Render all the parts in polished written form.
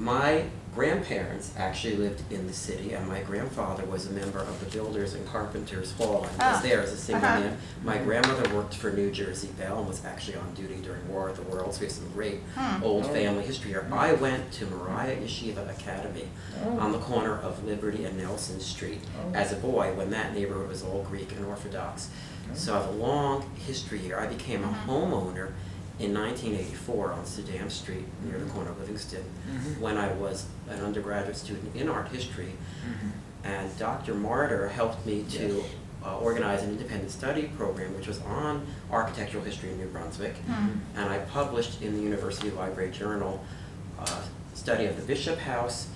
my grandparents actually lived in the city, and my grandfather was a member of the Builders and Carpenters Hall, and was there as a single man. My grandmother worked for New Jersey Bell and was actually on duty during War of the Worlds. We have some great old family history here. I went to Moriah Yeshiva Academy on the corner of Liberty and Nelson Street as a boy, when that neighborhood was all Greek and Orthodox. So I have a long history here. I became a homeowner in 1984 on Suydam Street, near the corner of Livingston, when I was an undergraduate student in art history. And Dr. Martyr helped me to organize an independent study program, which was on architectural history in New Brunswick. And I published in the University Library Journal study of the Bishop House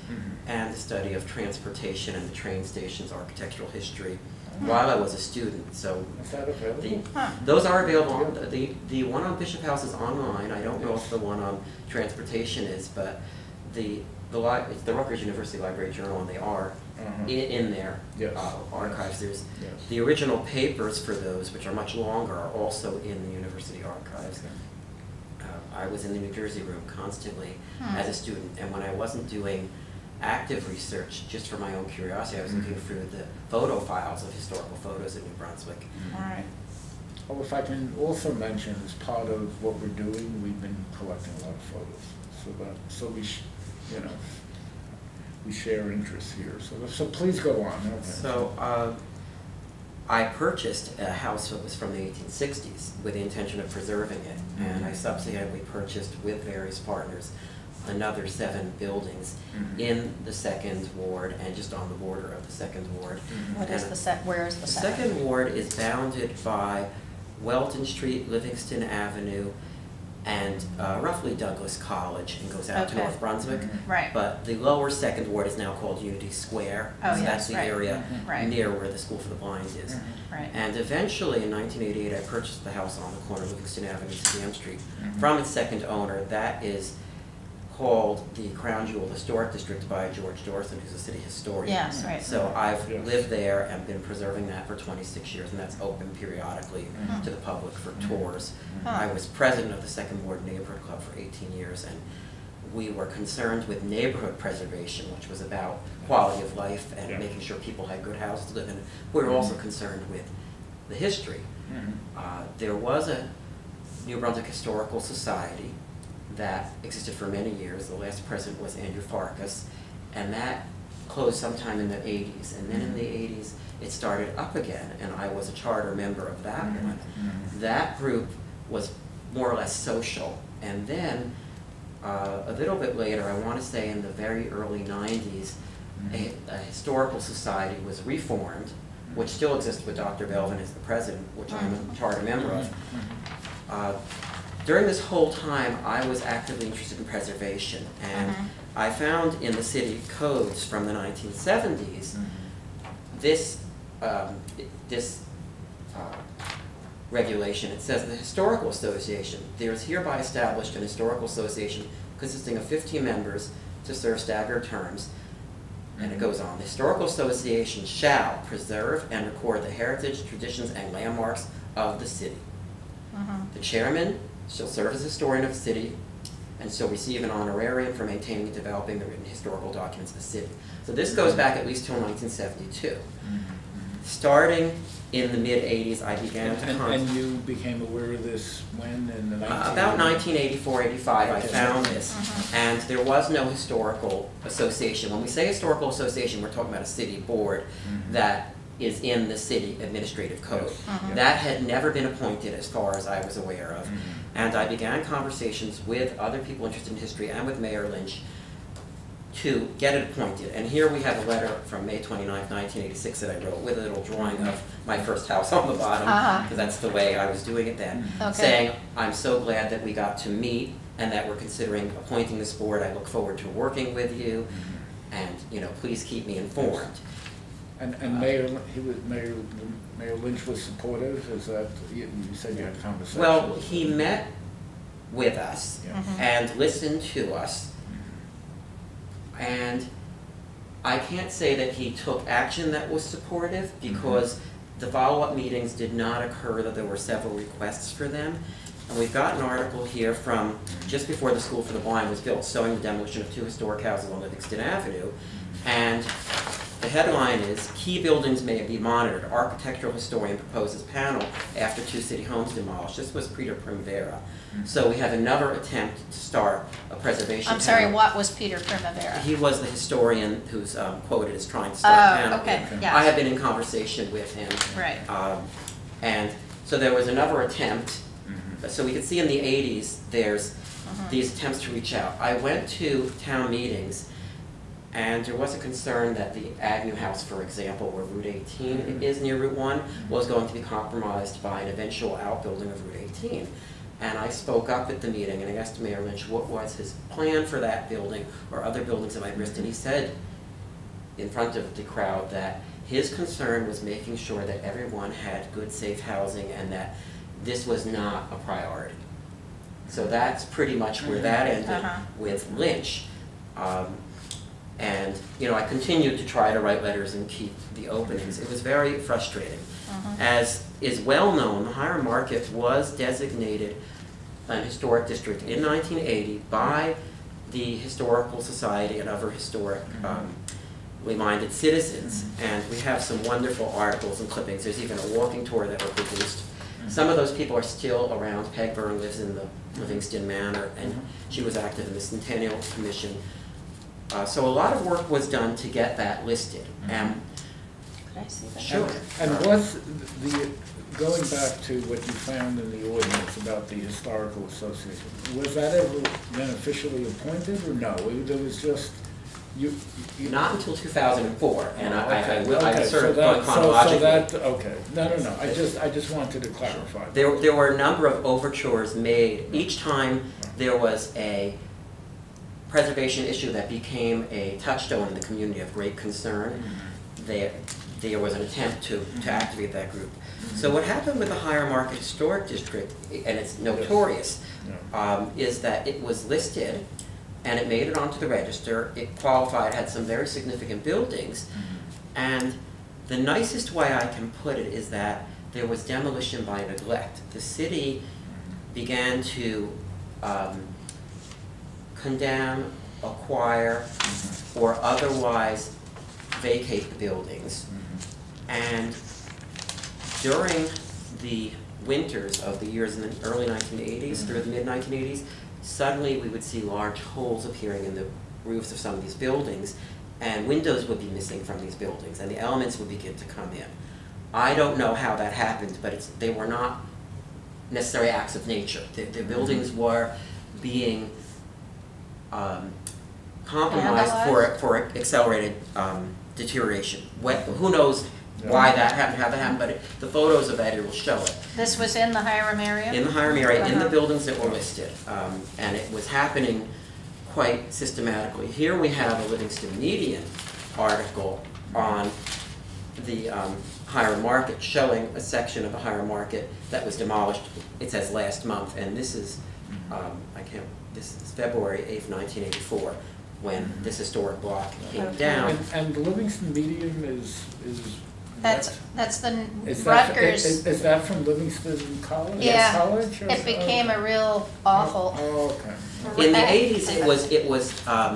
and the study of transportation and the train station's architectural history while I was a student. So is that available? Those are available. The one on Bishop House is online. I don't know if the one on transportation is, but it's the Rutgers University Library Journal, and they are in their archives. There's the original papers for those, which are much longer, are also in the university archives. I was in the New Jersey room constantly as a student, and when I wasn't doing active research, just for my own curiosity, I was looking through the photo files of historical photos in New Brunswick. All right. Well, if I can also mention, as part of what we're doing, we've been collecting a lot of photos, so we we share interests here. So please go on. Okay. So I purchased a house that was from the 1860s with the intention of preserving it, and I subsequently purchased with various partners another 7 buildings in the 2nd Ward and just on the border of the 2nd Ward. What is where is the second? 2nd Ward is bounded by Welton Street, Livingston Avenue, and roughly Douglas College, and goes out to North Brunswick. Right. But the lower 2nd Ward is now called Unity Square. Oh, so yes, that's the area right. near where the School for the Blind is. Right. And eventually, in 1988, I purchased the house on the corner of Livingston Avenue and Suydam Street from its second owner. That is called the Crown Jewel Historic District by George Dorson, who's a city historian. Yes, right. So I've lived there and been preserving that for 26 years, and that's open periodically to the public for tours. I was president of the 2nd Ward Neighborhood Club for 18 years, and we were concerned with neighborhood preservation, which was about quality of life and making sure people had good houses to live in. We were also concerned with the history. There was a New Brunswick Historical Society that existed for many years. The last president was Andrew Farkas, and that closed sometime in the 80s. And then in the 80s, it started up again, and I was a charter member of that one. That group was more or less social. And then a little bit later, I want to say in the very early 90s, a historical society was reformed, which still exists with Dr. Belvin as the president, which I'm a charter member of. During this whole time, I was actively interested in preservation, and I found in the city codes from the 1970s this regulation. It says the Historical Association, there is hereby established an historical association consisting of 15 members to serve staggered terms, and it goes on. The Historical Association shall preserve and record the heritage, traditions, and landmarks of the city. The chairman shall serve as historian of the city and shall receive an honorarium for maintaining and developing the written historical documents of the city. So this goes back at least till 1972. Starting in the mid-80s, I began to And you became aware of this when? In the about 1984, 85, I found this. And there was no historical association. When we say historical association, we're talking about a city board that is in the city administrative code. That had never been appointed as far as I was aware of. And I began conversations with other people interested in history and with Mayor Lynch to get it appointed. And here we have a letter from May 29th, 1986 that I wrote with a little drawing of my first house on the bottom, because that's the way I was doing it then, saying, I'm so glad that we got to meet and that we're considering appointing this board. I look forward to working with you, and please keep me informed. And Mayor Lynch was supportive? Is that, you said you had conversations? Well, he met with us and listened to us, and I can't say that he took action that was supportive, because the follow-up meetings did not occur, that there were several requests for them, And we've got an article here from just before the School for the Blind was built, showing the demolition of 2 historic houses on Livingston Avenue. And the headline is, "Key buildings may be monitored. Architectural historian proposes panel after 2 city homes demolished." This was Peter Primavera. So we have another attempt to start a preservation I'm sorry, panel. what was Peter Primavera? He was the historian who's quoted as trying to start a panel. Okay, yes. I have been in conversation with him. Right. And so there was another attempt. So we could see in the 80s, there's these attempts to reach out. I went to town meetings, and there was a concern that the Agnew House, for example, where Route 18 is near Route 1, was going to be compromised by an eventual outbuilding of Route 18. And I spoke up at the meeting and I asked Mayor Lynch what was his plan for that building or other buildings that might risk, and he said in front of the crowd that his concern was making sure that everyone had good, safe housing and that this was not a priority. So that's pretty much where that ended with Lynch. And I continued to try to write letters and keep the openings. It was very frustrating. As is well known, the Hiram Market was designated an historic district in 1980 by the Historical Society and other historically minded citizens. And we have some wonderful articles and clippings. There's even a walking tour that were produced. Some of those people are still around. Peg Byrne lives in the Livingston Manor, and she was active in the Centennial Commission. So a lot of work was done to get that listed. Could I see that? Sure. And was going back to what you found in the ordinance about the Historical Association, was that ever then officially appointed, or no? There was just, you Not until 2004, and I okay, sort of so going chronologically. okay. No. I just wanted to clarify. There were a number of overtures made. Each time there was a preservation issue that became a touchstone in the community of great concern, there was an attempt to activate that group. So what happened with the Hiram Market Historic District, and it's notorious, is that it was listed and it made it onto the register. It qualified, had some very significant buildings, and the nicest way I can put it is that there was demolition by neglect. The city began to condemn, acquire, or otherwise vacate the buildings. And during the winters of the years in the early 1980s through the mid-1980s, suddenly we would see large holes appearing in the roofs of some of these buildings, and windows would be missing from these buildings, and the elements would begin to come in. I don't know how that happened, but they were not necessary acts of nature. The buildings were being compromised for accelerated deterioration. Who knows why that happened, how that happened, but the photos of that, it will show it. This was in the Hiram area? In the Hiram area, in the buildings that were listed. And it was happening quite systematically. Here we have a Livingston Median article on the Hiram Market, showing a section of the Hiram Market that was demolished. It says last month, and this is, this is February 8th, 1984, when this historic block came down. And the Livingston Median is That's the is Rutgers. Is that from Livingston College? Yeah, College, it became a real awful. Okay. In the 80s, it was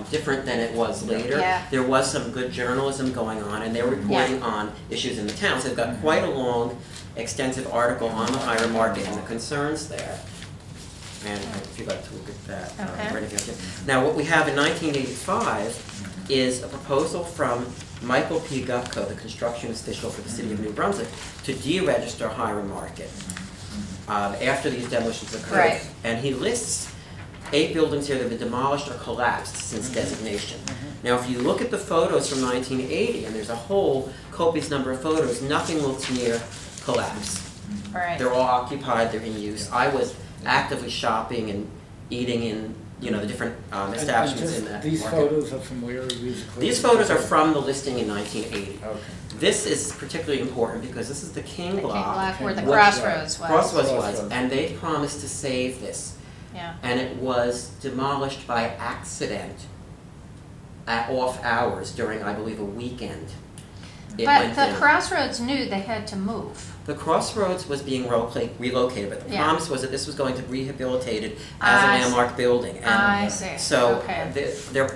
different than it was later. Yeah. There was some good journalism going on, and they were reporting on issues in the town. So they've got quite a long, extensive article on the Hiram Market and the concerns there. And if you'd like to look at that. Now, what we have in 1985 is a proposal from Michael P. Gutko, the construction official for the city of New Brunswick, to deregister Hiram Market after these demolitions occurred. Right. And he lists 8 buildings here that have been demolished or collapsed since designation. Now, if you look at the photos from 1980, and there's a whole copious number of photos, nothing looks near collapse. Right. They're all occupied, they're in use. I was actively shopping and eating in the different establishments in that These market. photos are from where? These photos are from the listing in 1980. Okay. This is particularly important because this is the King Block. Where the King crossroads was. Crossroads was, and they promised to save this. Yeah. And it was demolished by accident at off hours during, I believe, a weekend. it But went the in. Crossroads knew they had to move. The Crossroads was being relocated, but the Yeah. promise was that this was going to be rehabilitated as a I landmark building. And I see. so Okay.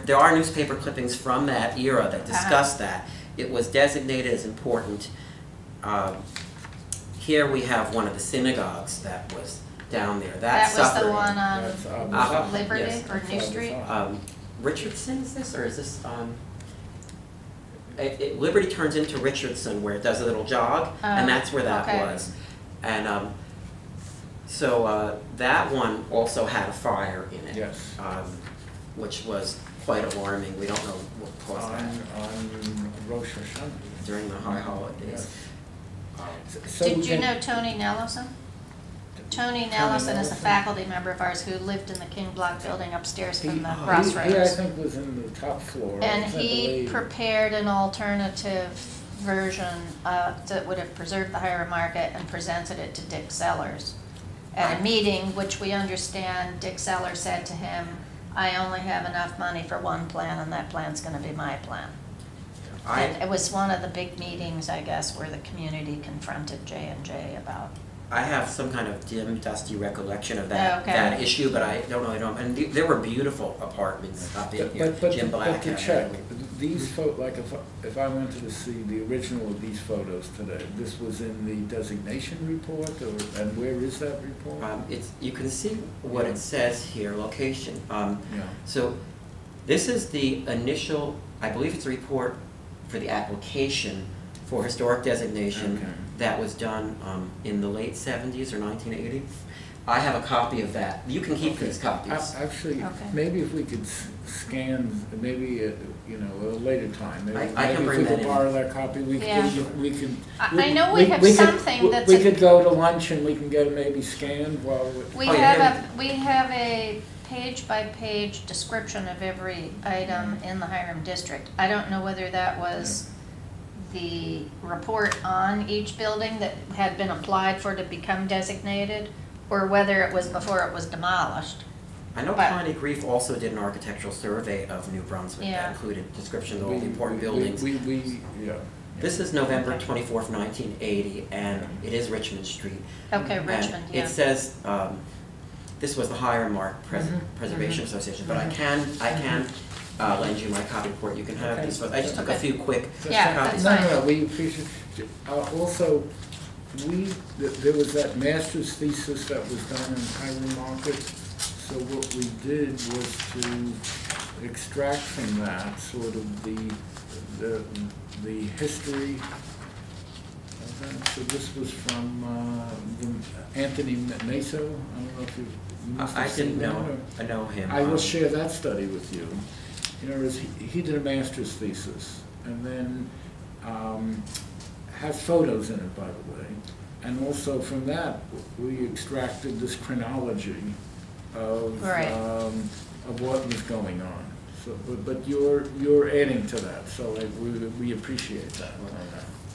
there are newspaper clippings from that era that Uh-huh. discuss that. It was designated as important. Here we have one of the synagogues that was down there. That was the suffered. one on Uh-huh. Liberty Yes. or New Street? Richardson is this, or is this, Liberty turns into Richardson where it does a little jog, and that's where that okay. was. And so that one also had a fire in it. Yes. Which was quite alarming. We don't know what caused that On Rosh Hashanah. during the high holidays. So Did you then- know Tony Nellison? Tony Nellison is a Nellison? faculty member of ours who lived in the King Block building upstairs from the He, I Crossroads. think, was in the top floor. And I he believe. prepared an alternative version that would have preserved the Hiram Market and presented it to Dick Sellers at a meeting, which we understand Dick Sellers said to him, I only have enough money for one plan and that plan's gonna be my plan. And it was one of the big meetings, I guess, where the community confronted J&J about. I have some kind of dim, dusty recollection of that, Okay. that issue, but I don't really know. And there were beautiful apartments up in here. Jim Black. But to had check, them. these like if I wanted to see the original of these photos today, this was in the designation report, and where is that report? You can see what it says here, location. Yeah. So this is the initial, I believe it's a report for the application for historic designation Okay. that was done in the late 70s or 1980. I have a copy of that. You can keep these copies. Actually, Okay. maybe if we could scan, maybe at, a later time. Maybe, I can bring if we that could in. borrow that copy, we Yeah. we can. I know we have could- something that's We a- could go to lunch and we can get it maybe scanned while we. We Oh, yeah, have a page-by-page description of every item in the Hiram District. I don't know whether that was the report on each building that had been applied for to become designated, or whether it was before it was demolished. I know But- Connie Grief also did an architectural survey of New Brunswick Yeah. that included descriptions of all the important buildings. Yeah. This is November Okay. 24th, 1980, and it is Richmond Street. Okay, And Richmond, yeah. it says, this was the Hiram Market Mhm, Preservation mhm. Association, but I can lend you my copy report. You can have Okay. these. I just took a Okay. few quick Yeah, copies. that's No, fine. we appreciate, also, there was that master's thesis that was done in Hiram Market. So what we did was to extract from that sort of the history of that. So this was from Anthony Naso. I don't know if you must have I seen didn't that, know. or- I know him. I will share that study with you. He did a master's thesis, and then has photos in it, by the way. And also from that, we extracted this chronology of Right. of what was going on. So, but you're adding to that, so we appreciate that.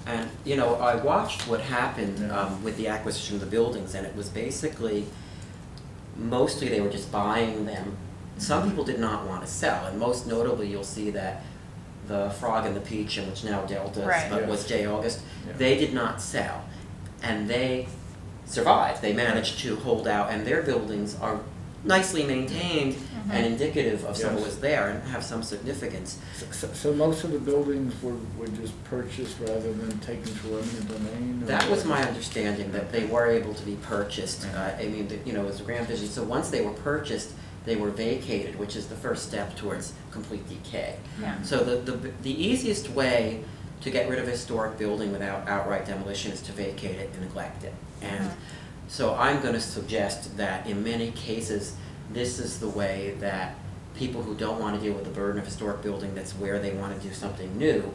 And, I watched what happened with the acquisition of the buildings, and it was basically, mostly they were just buying them. Some people did not want to sell, and most notably, you'll see that the Frog and the Peach, and which now Delta, Right. but Yes. was J. August, Yeah. they did not sell. And they survived. They managed to hold out, and their buildings are nicely maintained and indicative of someone Yes. was there and have some significance. So most of the buildings were just purchased rather than taken to eminent domain? or That was what? my understanding, that they were able to be purchased. Mhm. It was a grand vision. So once they were purchased, they were vacated, which is the first step towards complete decay. Yeah. So the easiest way to get rid of a historic building without outright demolition is to vacate it and neglect it. And so I'm going to suggest that in many cases, this is the way that people who don't want to deal with the burden of historic building, that's where they want to do something new,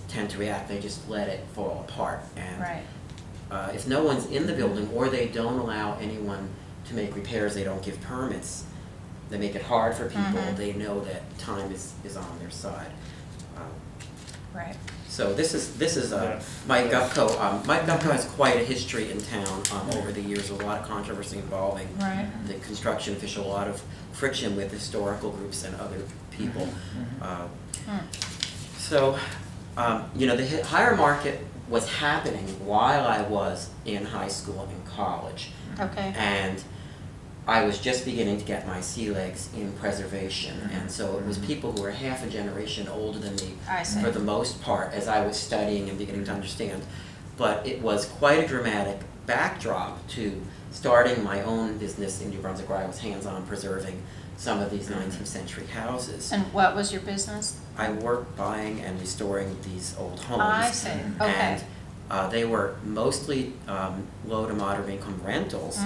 tend to react. They just let it fall apart. And Right. if no one's in the building, or they don't allow anyone to make repairs, they don't give permits, they make it hard for people, they know that time is on their side. Right. So this is Yes, Mike yes. Gupko. Mike Gupko has quite a history in town over the years, a lot of controversy involving Right. the construction official, a lot of friction with historical groups and other people. Mhm. So You know, the Hiram Market was happening while I was in high school and college. Okay. And I was just beginning to get my sea legs in preservation, and so it was people who were half a generation older than me for the most part as I was studying and beginning to understand. But it was quite a dramatic backdrop to starting my own business in New Brunswick, where I was hands-on preserving some of these 19th century houses. And what was your business? I worked buying and restoring these old homes. I see. Okay. And they were mostly low to moderate income rentals.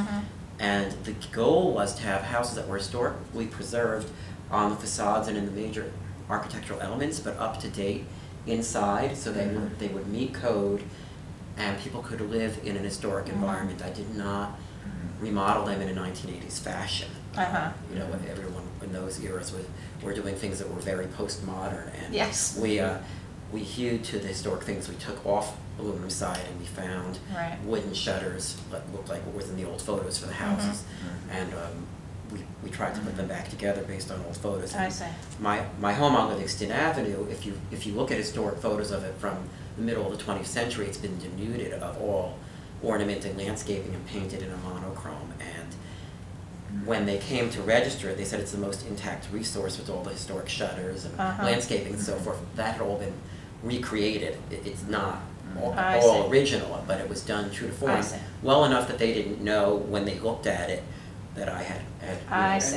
And the goal was to have houses that were historically preserved on the facades and in the major architectural elements, but up to date inside, so they would meet code and people could live in an historic environment. I did not remodel them in a 1980s fashion. You know, when everyone in those eras were doing things that were very postmodern, and yes. we hewed to the historic things. We took off aluminum side and we found wooden shutters that looked like what was in the old photos for the houses, and we tried to put them back together based on old photos. I see. My home on Livingston Avenue, if you look at historic photos of it from the middle of the 20th century, it's been denuded of all ornament and landscaping and painted in a monochrome. And when they came to register it, they said it's the most intact resource with all the historic shutters and landscaping and so forth. That had all been recreated. It's not all original, but it was done true to form, well enough that they didn't know when they looked at it that I had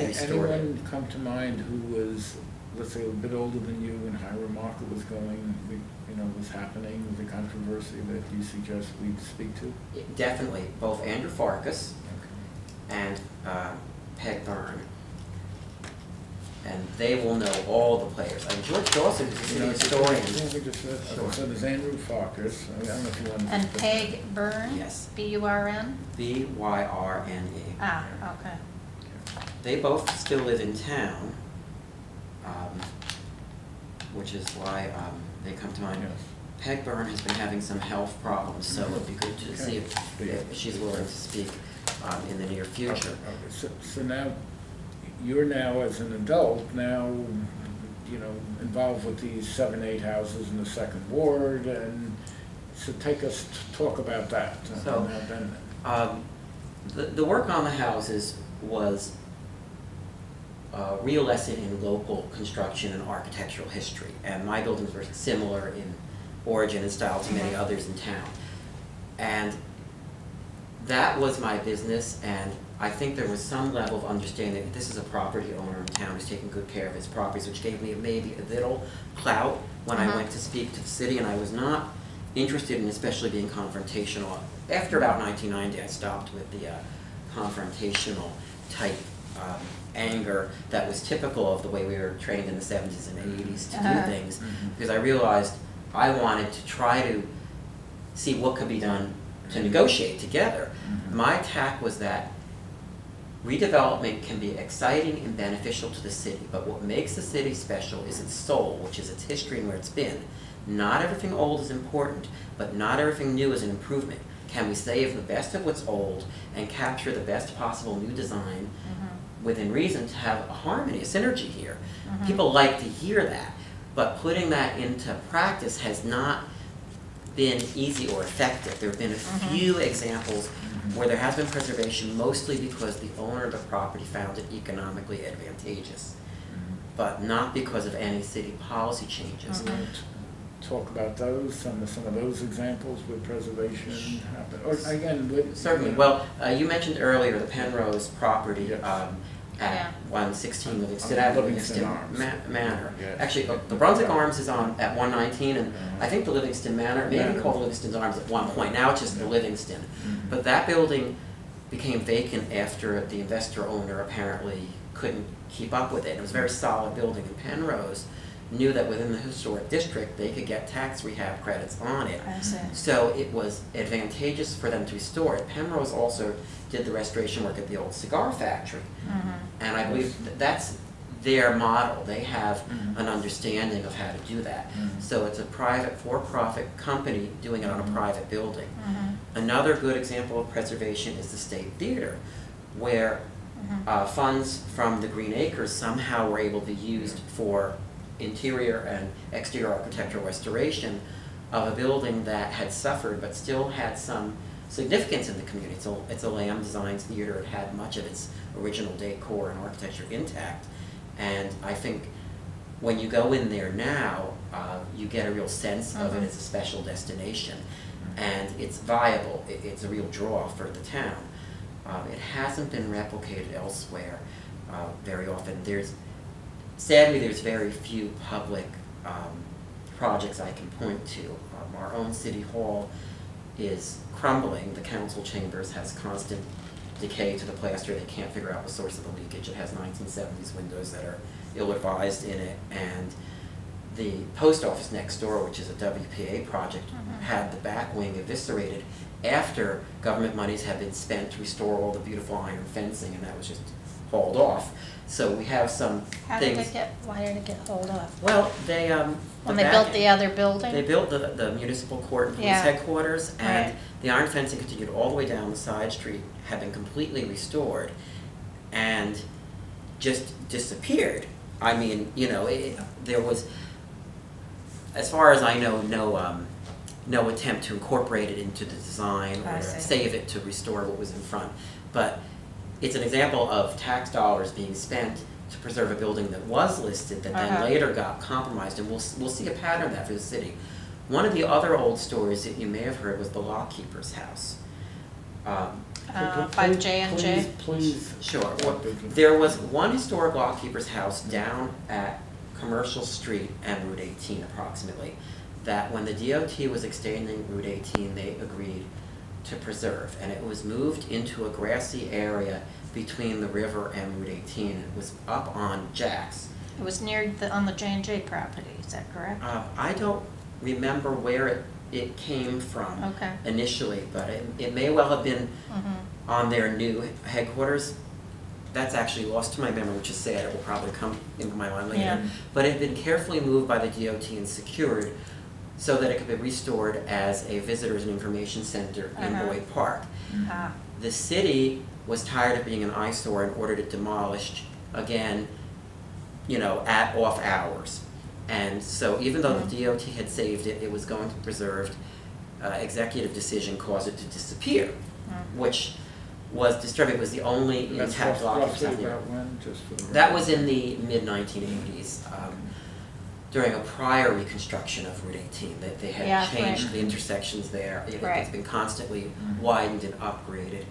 restored it. Anyone come to mind who was, let's say, a bit older than you and Hiram Market was going, you know, was happening, the controversy that you suggest we speak to? Definitely, both Andrew Farkas and Peg Byrne. And they will know all the players. I mean, George Dawson is a city historian. So there's Andrew Farkas. I don't know if you want to... And Peg Byrne? Yes. B-U-R-N? B-Y-R-N-E. Ah, okay. They both still live in town, which is why they come to mind. Yes. Peg Byrne has been having some health problems, so it would be good to see if she's willing to speak in the near future. So now, you're now, as an adult, now, you know, involved with these 7, 8 houses in the Second Ward, and so take us to talk about that. So, the work on the houses was a real lesson in local construction and architectural history, and my buildings were similar in origin and style to many others in town. And that was my business, and I think there was some level of understanding that this is a property owner in town who's taking good care of his properties, which gave me maybe a little clout when I went to speak to the city, and I was not interested in especially being confrontational. After about 1990, I stopped with the confrontational type anger that was typical of the way we were trained in the 70s and 80s to do things, because I realized I wanted to try to see what could be done to negotiate together. My tack was that redevelopment can be exciting and beneficial to the city, but what makes the city special is its soul, which is its history and where it's been. Not everything old is important, but not everything new is an improvement. Can we save the best of what's old and capture the best possible new design within reason to have a harmony, a synergy here? People like to hear that, but putting that into practice has not been easy or effective. There have been a few examples where there has been preservation, mostly because the owner of the property found it economically advantageous, but not because of any city policy changes. Talk about those, some of those examples where preservation happened. Or again, certainly. Well, you mentioned earlier the Penrose property at 116 Livingston Avenue, Livingston Manor. Actually, the Brunswick Arms is on at 119, and I think the Livingston Manor, maybe called Livingston Arms at one point. Now it's just the Livingston. But that building became vacant after the investor owner apparently couldn't keep up with it. It was a very solid building, and Penrose knew that within the historic district they could get tax rehab credits on it. So it was advantageous for them to restore it. Penrose also did the restoration work at the old cigar factory. And I believe that's their model. They have an understanding of how to do that. So it's a private, for-profit company doing it on a private building. Another good example of preservation is the State Theater, where funds from the Green Acres somehow were able to be used for interior and exterior architectural restoration of a building that had suffered but still had some significance in the community. It's a Lamb Designs theater. It had much of its original decor and architecture intact. And I think when you go in there now, you get a real sense of it as a special destination. And it's viable. It's a real draw for the town. It hasn't been replicated elsewhere very often. Sadly, there's very few public projects I can point to. Our own City Hall is crumbling. The council chambers has constant decay to the plaster. They can't figure out the source of the leakage. It has 1970s windows that are ill-advised in it. And the post office next door, which is a WPA project, had the back wing eviscerated after government monies had been spent to restore all the beautiful iron fencing, and that was just hauled off. So we have some Why things. did it get hauled off? Well, they When they built the other building? They built the municipal court and police headquarters, and the iron fencing continued all the way down the side street, had been completely restored, and just disappeared. I mean, you know, there was, as far as I know, no attempt to incorporate it into the design or to save it to restore what was in front. But it's an example of tax dollars being spent to preserve a building that was listed that then later got compromised, and we'll see a pattern of that for the city. One of the other old stories that you may have heard was the lockkeeper's house. By J&J? Please. Sure. Well, there was one historic lockkeeper's house down at Commercial Street and Route 18 approximately, that when the DOT was extending Route 18, they agreed to preserve, and it was moved into a grassy area between the river and Route 18. It was up on Jack's. It was near on the J&J property, is that correct? I don't remember where it came from initially, but it may well have been on their new headquarters. That's actually lost to my memory, which is sad. It will probably come into my mind later. Yeah. But it had been carefully moved by the DOT and secured so that it could be restored as a visitors and information center in Boyd Park. The city was tired of being an eyesore and ordered it demolished again, you know, at off hours. And so even though the DOT had saved it, it was going to be preserved. Executive decision caused it to disappear, which was disturbing. It was the only intact lock. That was in the mid-1980s. During a prior reconstruction of Route 18, they had changed the intersections there. It's been constantly widened and upgraded.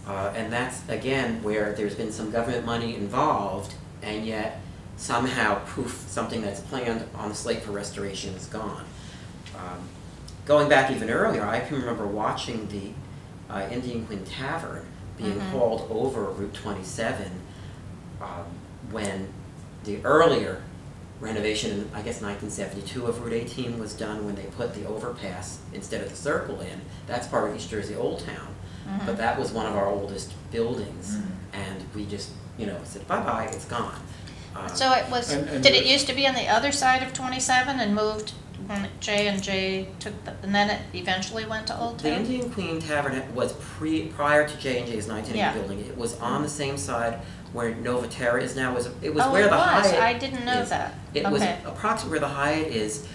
And that's, again, where there's been some government money involved, and yet somehow poof, something that's planned on the slate for restoration is gone. Going back even earlier, I can remember watching the Indian Queen Tavern being hauled over Route 27 when the earlier renovation in, I guess, 1972 of Route 18 was done, when they put the overpass instead of the circle in. That's part of East Jersey Old Town. But that was one of our oldest buildings, and we just, you know, said, bye-bye, it's gone. So it was, did it used to be on the other side of 27 and moved when J&J took and then it eventually went to Old Town? The Indian Queen Tavern was prior to J&J's 1980 building. It was on the same side where Novaterra is now. It was where the Hyatt I didn't know that. It was approximately where the Hyatt is.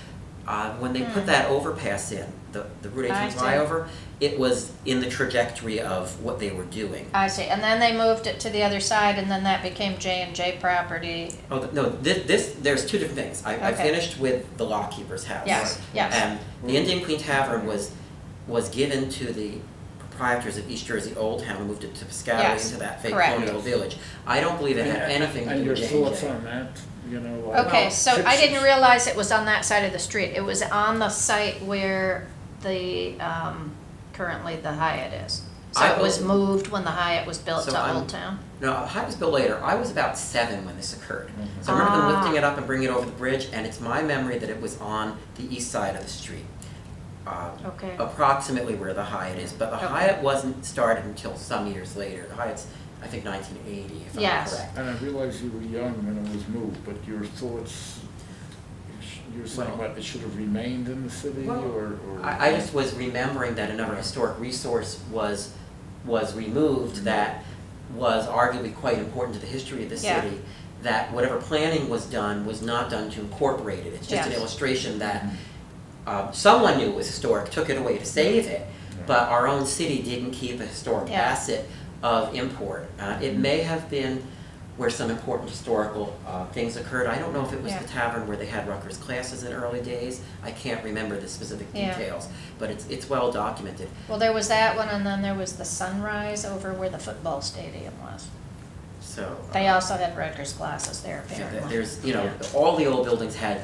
When they put that overpass in, the Route 18 flyover, it was in the trajectory of what they were doing. I see. And then they moved it to the other side, and then that became J&J property. Oh, no, there's two different things. I finished with the lockkeeper's house. Yes, yes. And the Indian Queen Tavern was given to the proprietors of East Jersey Old Town and moved it to Piscataway into that fake colonial village. I don't believe it had anything to do with J&J. And your thoughts on that? You know, okay, so I didn't realize it was on that side of the street. It was on the site where the currently the Hyatt is. So it was moved when the Hyatt was built to Old Town? No, the Hyatt was built later. I was about 7 when this occurred. So I remember them lifting it up and bringing it over the bridge, and it's my memory that it was on the east side of the street. Approximately where the Hyatt is. But the Hyatt wasn't started until some years later. The Hyatt's, I think, 1980, if I'm correct. And I realize you were young when it was moved, but your thoughts, you're saying what, it should have remained in the city? Or I just was remembering that another historic resource was removed that was arguably quite important to the history of the city, that whatever planning was done was not done to incorporate it. It's just an Yes. illustration that someone knew it was historic, took it away to save it, but our own city didn't keep a historic Yeah. asset of import. It may have been where some important historical things occurred. I don't know if it was Yeah. the tavern where they had Rutgers classes in early days. I can't remember the specific Yeah. details, but it's well documented. Well, there was that one, and then there was the Sunrise over where the football stadium was. So They also had Rutgers classes there, yeah, apparently. there's, you know, all the old buildings had,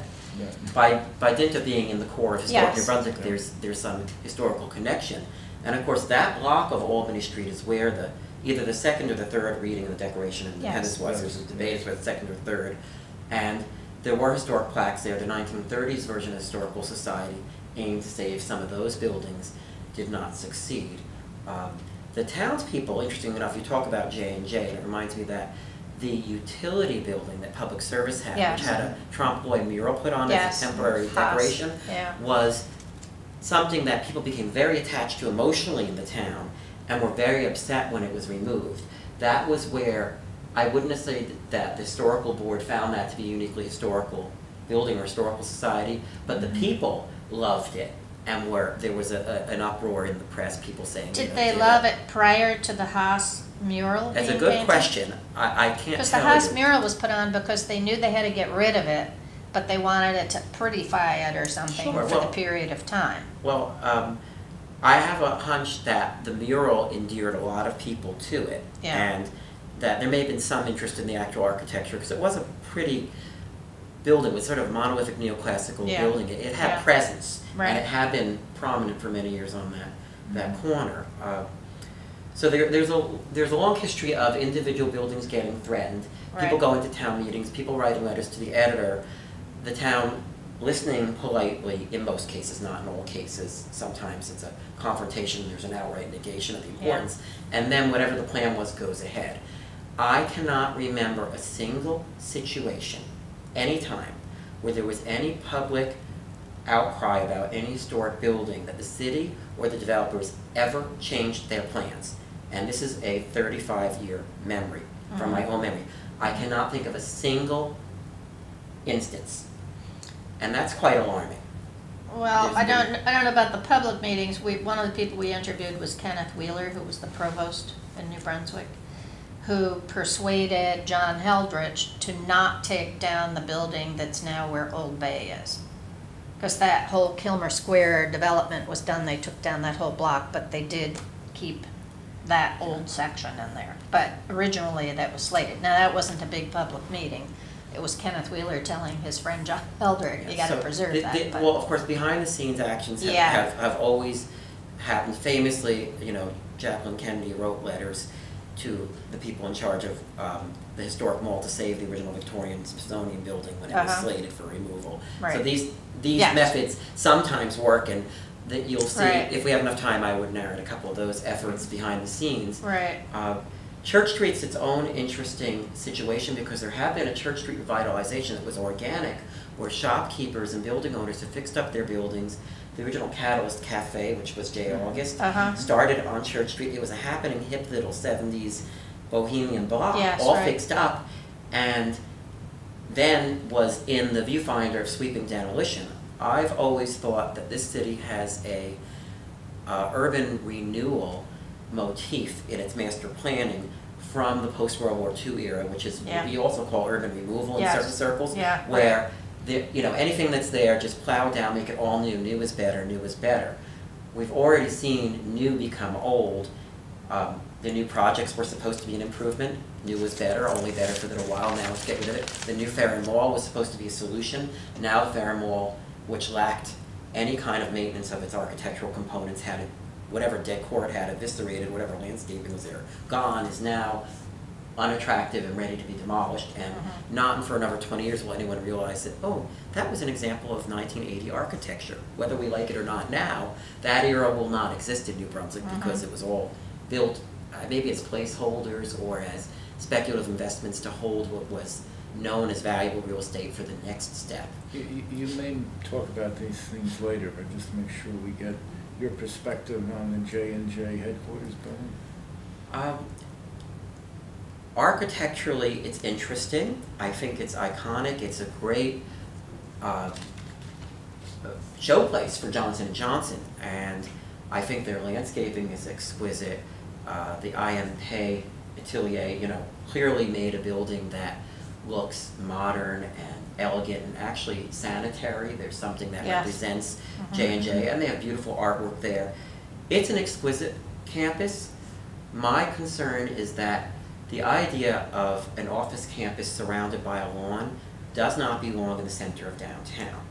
by dint of being in the core of historic New Yes. Brunswick, there's some historical connection. And of course, that block of Albany Street is where either the second or the third reading of the Declaration of Independence was. There was a debate as to the second or third. And there were historic plaques there. The 1930s version of the Historical Society aimed to save some of those buildings, did not succeed. The townspeople, interestingly enough, you talk about J&J, and it reminds me that the utility building that Public Service had, Yes. which had a trompe l'oeil mural put on Yes. as a temporary Haas. decoration, Yeah. was something that people became very attached to emotionally in the town and were very upset when it was removed. That was where, I wouldn't say that the historical board found that to be a uniquely historical building or historical society, but the people loved it. And there was an uproar in the press, people saying, Did they love it prior to the Haas mural being That's a painted? good question. I can't tell you. Because the Haas mural was put on because they knew they had to get rid of it, but they wanted it to prettify it or something Sure, for the well- period of time. Well, I have a hunch that the mural endeared a lot of people to it. Yeah. And that there may have been some interest in the actual architecture, because it was a pretty building. It was sort of a monolithic neoclassical Yeah. building. It had Yeah. presence, Right. and it had been prominent for many years on that corner. So there's a long history of individual buildings getting threatened, people Right. going to town meetings, people writing letters to the editor, the town listening politely, in most cases, not in all cases. Sometimes it's a confrontation, there's an outright negation of the importance, and then whatever the plan was goes ahead. I cannot remember a single situation, any time, where there was any public outcry about any historic building that the city or the developers ever changed their plans. And this is a 35-year memory, from my own memory. I cannot think of a single instance. And that's quite alarming. Well, There's I don't know about the public meetings. One of the people we interviewed was Kenneth Wheeler, who was the provost in New Brunswick, who persuaded John Heldrich to not take down the building that's now where Old Bay is. Because that whole Kilmer Square development was done, they took down that whole block, but they did keep that old section in there. But originally that was slated. Now, that wasn't a big public meeting. It was Kenneth Wheeler telling his friend John Heldrich, you gotta So preserve that. But- well, of course, behind the scenes actions Yeah. have always happened. Famously, you know, Jacqueline Kennedy wrote letters to the people in charge of the historic mall to save the original Victorian Smithsonian building when it was slated for removal. So Right. these Yes. methods sometimes work, and that you'll see, Right. if we have enough time, I would narrate a couple of those efforts behind the scenes. Right. Church Street's its own interesting situation, because there had been a Church Street revitalization that was organic, where shopkeepers and building owners have fixed up their buildings. The original Catalyst Cafe, which was J. August, started on Church Street. It was a happening, hip little 70s bohemian block, Yes, all right. fixed up, and then was in the viewfinder of sweeping demolition. I've always thought that this city has a urban renewal motif in its master planning from the post-World War II era, which is what we also call urban removal in Yes. certain circles, Yeah. where anything that's there, just plow down, make it all new. New is better, new is better. We've already seen new become old. The new projects were supposed to be an improvement. New was better, only better for a little while. Now let's get rid of it. The new Farron Mall was supposed to be a solution. Now the Farron Mall, which lacked any kind of maintenance of its architectural components, had it, whatever decor it had eviscerated, whatever landscaping was there, gone, is now unattractive and ready to be demolished. And not for another 20 years will anyone realize that, oh, that was an example of 1980 architecture. Whether we like it or not now, that era will not exist in New Brunswick because it was all built maybe as placeholders or as speculative investments to hold what was known as valuable real estate for the next step. You may talk about these things later, but just to make sure we get your perspective on the J&J headquarters building. Architecturally, it's interesting. I think it's iconic. It's a great showplace for Johnson & Johnson, and I think their landscaping is exquisite. The IMP Atelier, you know, clearly made a building that looks modern and elegant and actually sanitary. There's something that represents J&J, and they have beautiful artwork there. It's an exquisite campus. My concern is that the idea of an office campus surrounded by a lawn does not belong in the center of downtown.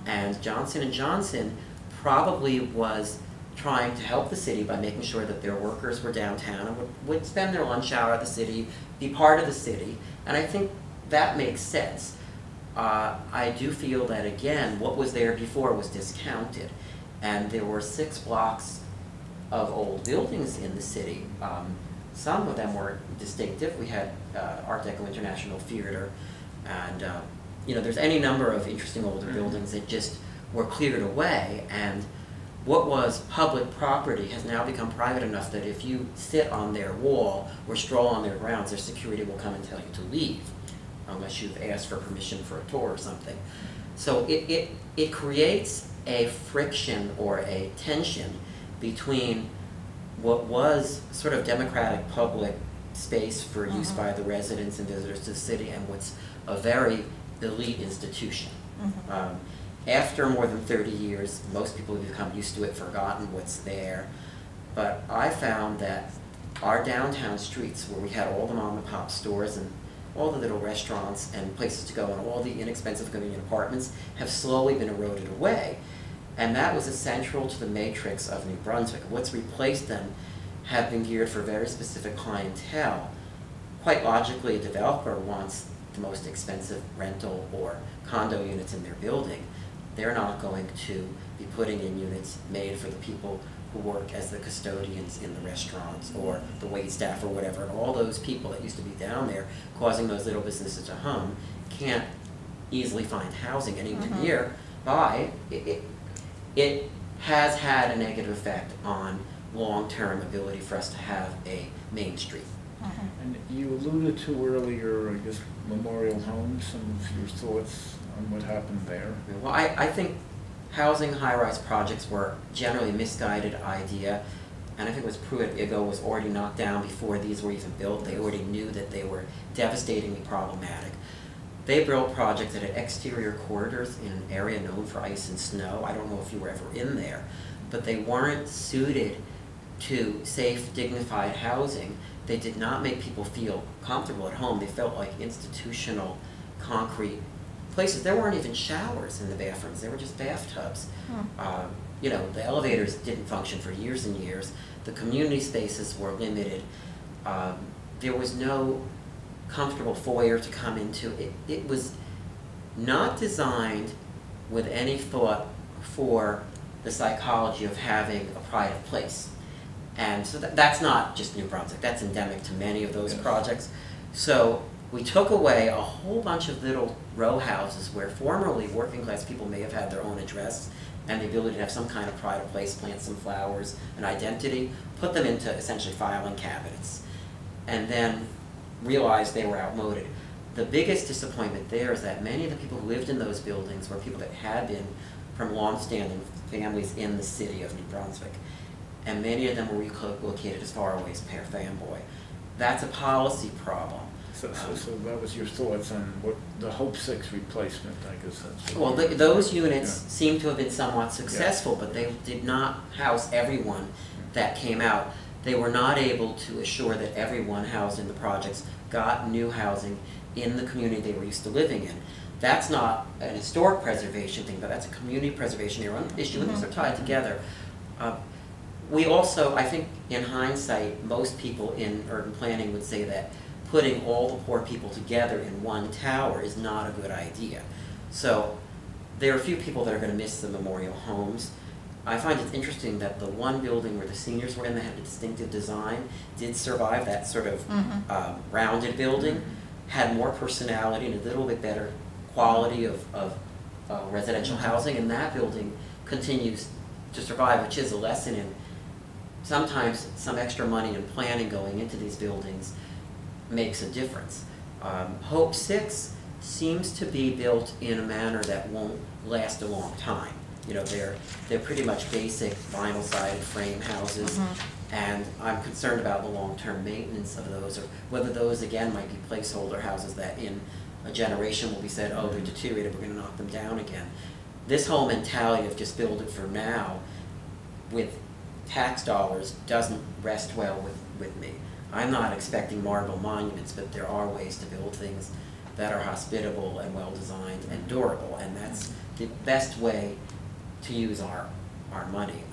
And Johnson & Johnson probably was trying to help the city by making sure that their workers were downtown and would spend their lunch hour at the city, be part of the city, and I think that makes sense. I do feel that, again, what was there before was discounted, and there were 6 blocks of old buildings in the city. Some of them were distinctive. We had Art Deco International Theater, and you know, there's any number of interesting older buildings that just were cleared away, and what was public property has now become private enough that if you sit on their wall or stroll on their grounds, their security will come and tell you to leave, unless you've asked for permission for a tour or something. So it creates a friction or a tension between what was sort of democratic public space for use by the residents and visitors to the city and what's a very elite institution. After more than 30 years, most people have become used to it, forgotten what's there. But I found that our downtown streets, where we had all the mom and pop stores and all the little restaurants and places to go and all the inexpensive convenient apartments, have slowly been eroded away. And that was essential to the matrix of New Brunswick. What's replaced them have been geared for very specific clientele. Quite logically, a developer wants the most expensive rental or condo units in their building. They're not going to be putting in units made for the people who work as the custodians in the restaurants or the wait staff or whatever. And all those people that used to be down there causing those little businesses to hum can't easily find housing anywhere nearby. It has had a negative effect on long-term ability for us to have a main street. And you alluded to earlier, I guess, Memorial Homes, some of your thoughts on what happened there? Well, I think housing high-rise projects were generally a misguided idea, and I think it was Pruitt-Igoe was already knocked down before these were even built. They already knew that they were devastatingly problematic. They built projects that had exterior corridors in an area known for ice and snow. I don't know if you were ever in there, but they weren't suited to safe, dignified housing. They did not make people feel comfortable at home. They felt like institutional, concrete places. There weren't even showers in the bathrooms. They were just bathtubs. You know, the elevators didn't function for years and years. The community spaces were limited. There was no comfortable foyer to come into. It was not designed with any thought for the psychology of having a private place. And so that's not just New Brunswick, that's endemic to many of those projects. So we took away a whole bunch of little row houses where formerly working class people may have had their own address and the ability to have some kind of private place, plant some flowers, an identity, put them into essentially filing cabinets, and then realized they were outmoded. The biggest disappointment there is that many of the people who lived in those buildings were people that had been from long-standing families in the city of New Brunswick. And many of them were relocated as far away as Pear Fanboy. That's a policy problem. So that was your thoughts on what the Hope 6 replacement, I guess that's... Well, those units seem to have been somewhat successful, but they did not house everyone that came out. They were not able to assure that everyone housed in the projects got new housing in the community they were used to living in. That's not an historic preservation thing, but that's a community preservation issue, and these are tied together. We also, I think in hindsight, most people in urban planning would say that putting all the poor people together in one tower is not a good idea. So there are a few people that are going to miss the Memorial Homes. I find it interesting that the one building where the seniors were in that had a distinctive design did survive, that sort of rounded building, had more personality and a little bit better quality of residential housing, and that building continues to survive, which is a lesson in sometimes some extra money and planning going into these buildings makes a difference. Hope 6 seems to be built in a manner that won't last a long time. You know, they're pretty much basic vinyl-sided frame houses, and I'm concerned about the long-term maintenance of those, or whether those, again, might be placeholder houses that in a generation will be said, oh, they're deteriorated, we're going to knock them down again. This whole mentality of just build it for now with tax dollars doesn't rest well with me. I'm not expecting marble monuments, but there are ways to build things that are hospitable and well-designed and durable, and that's the best way to use our money.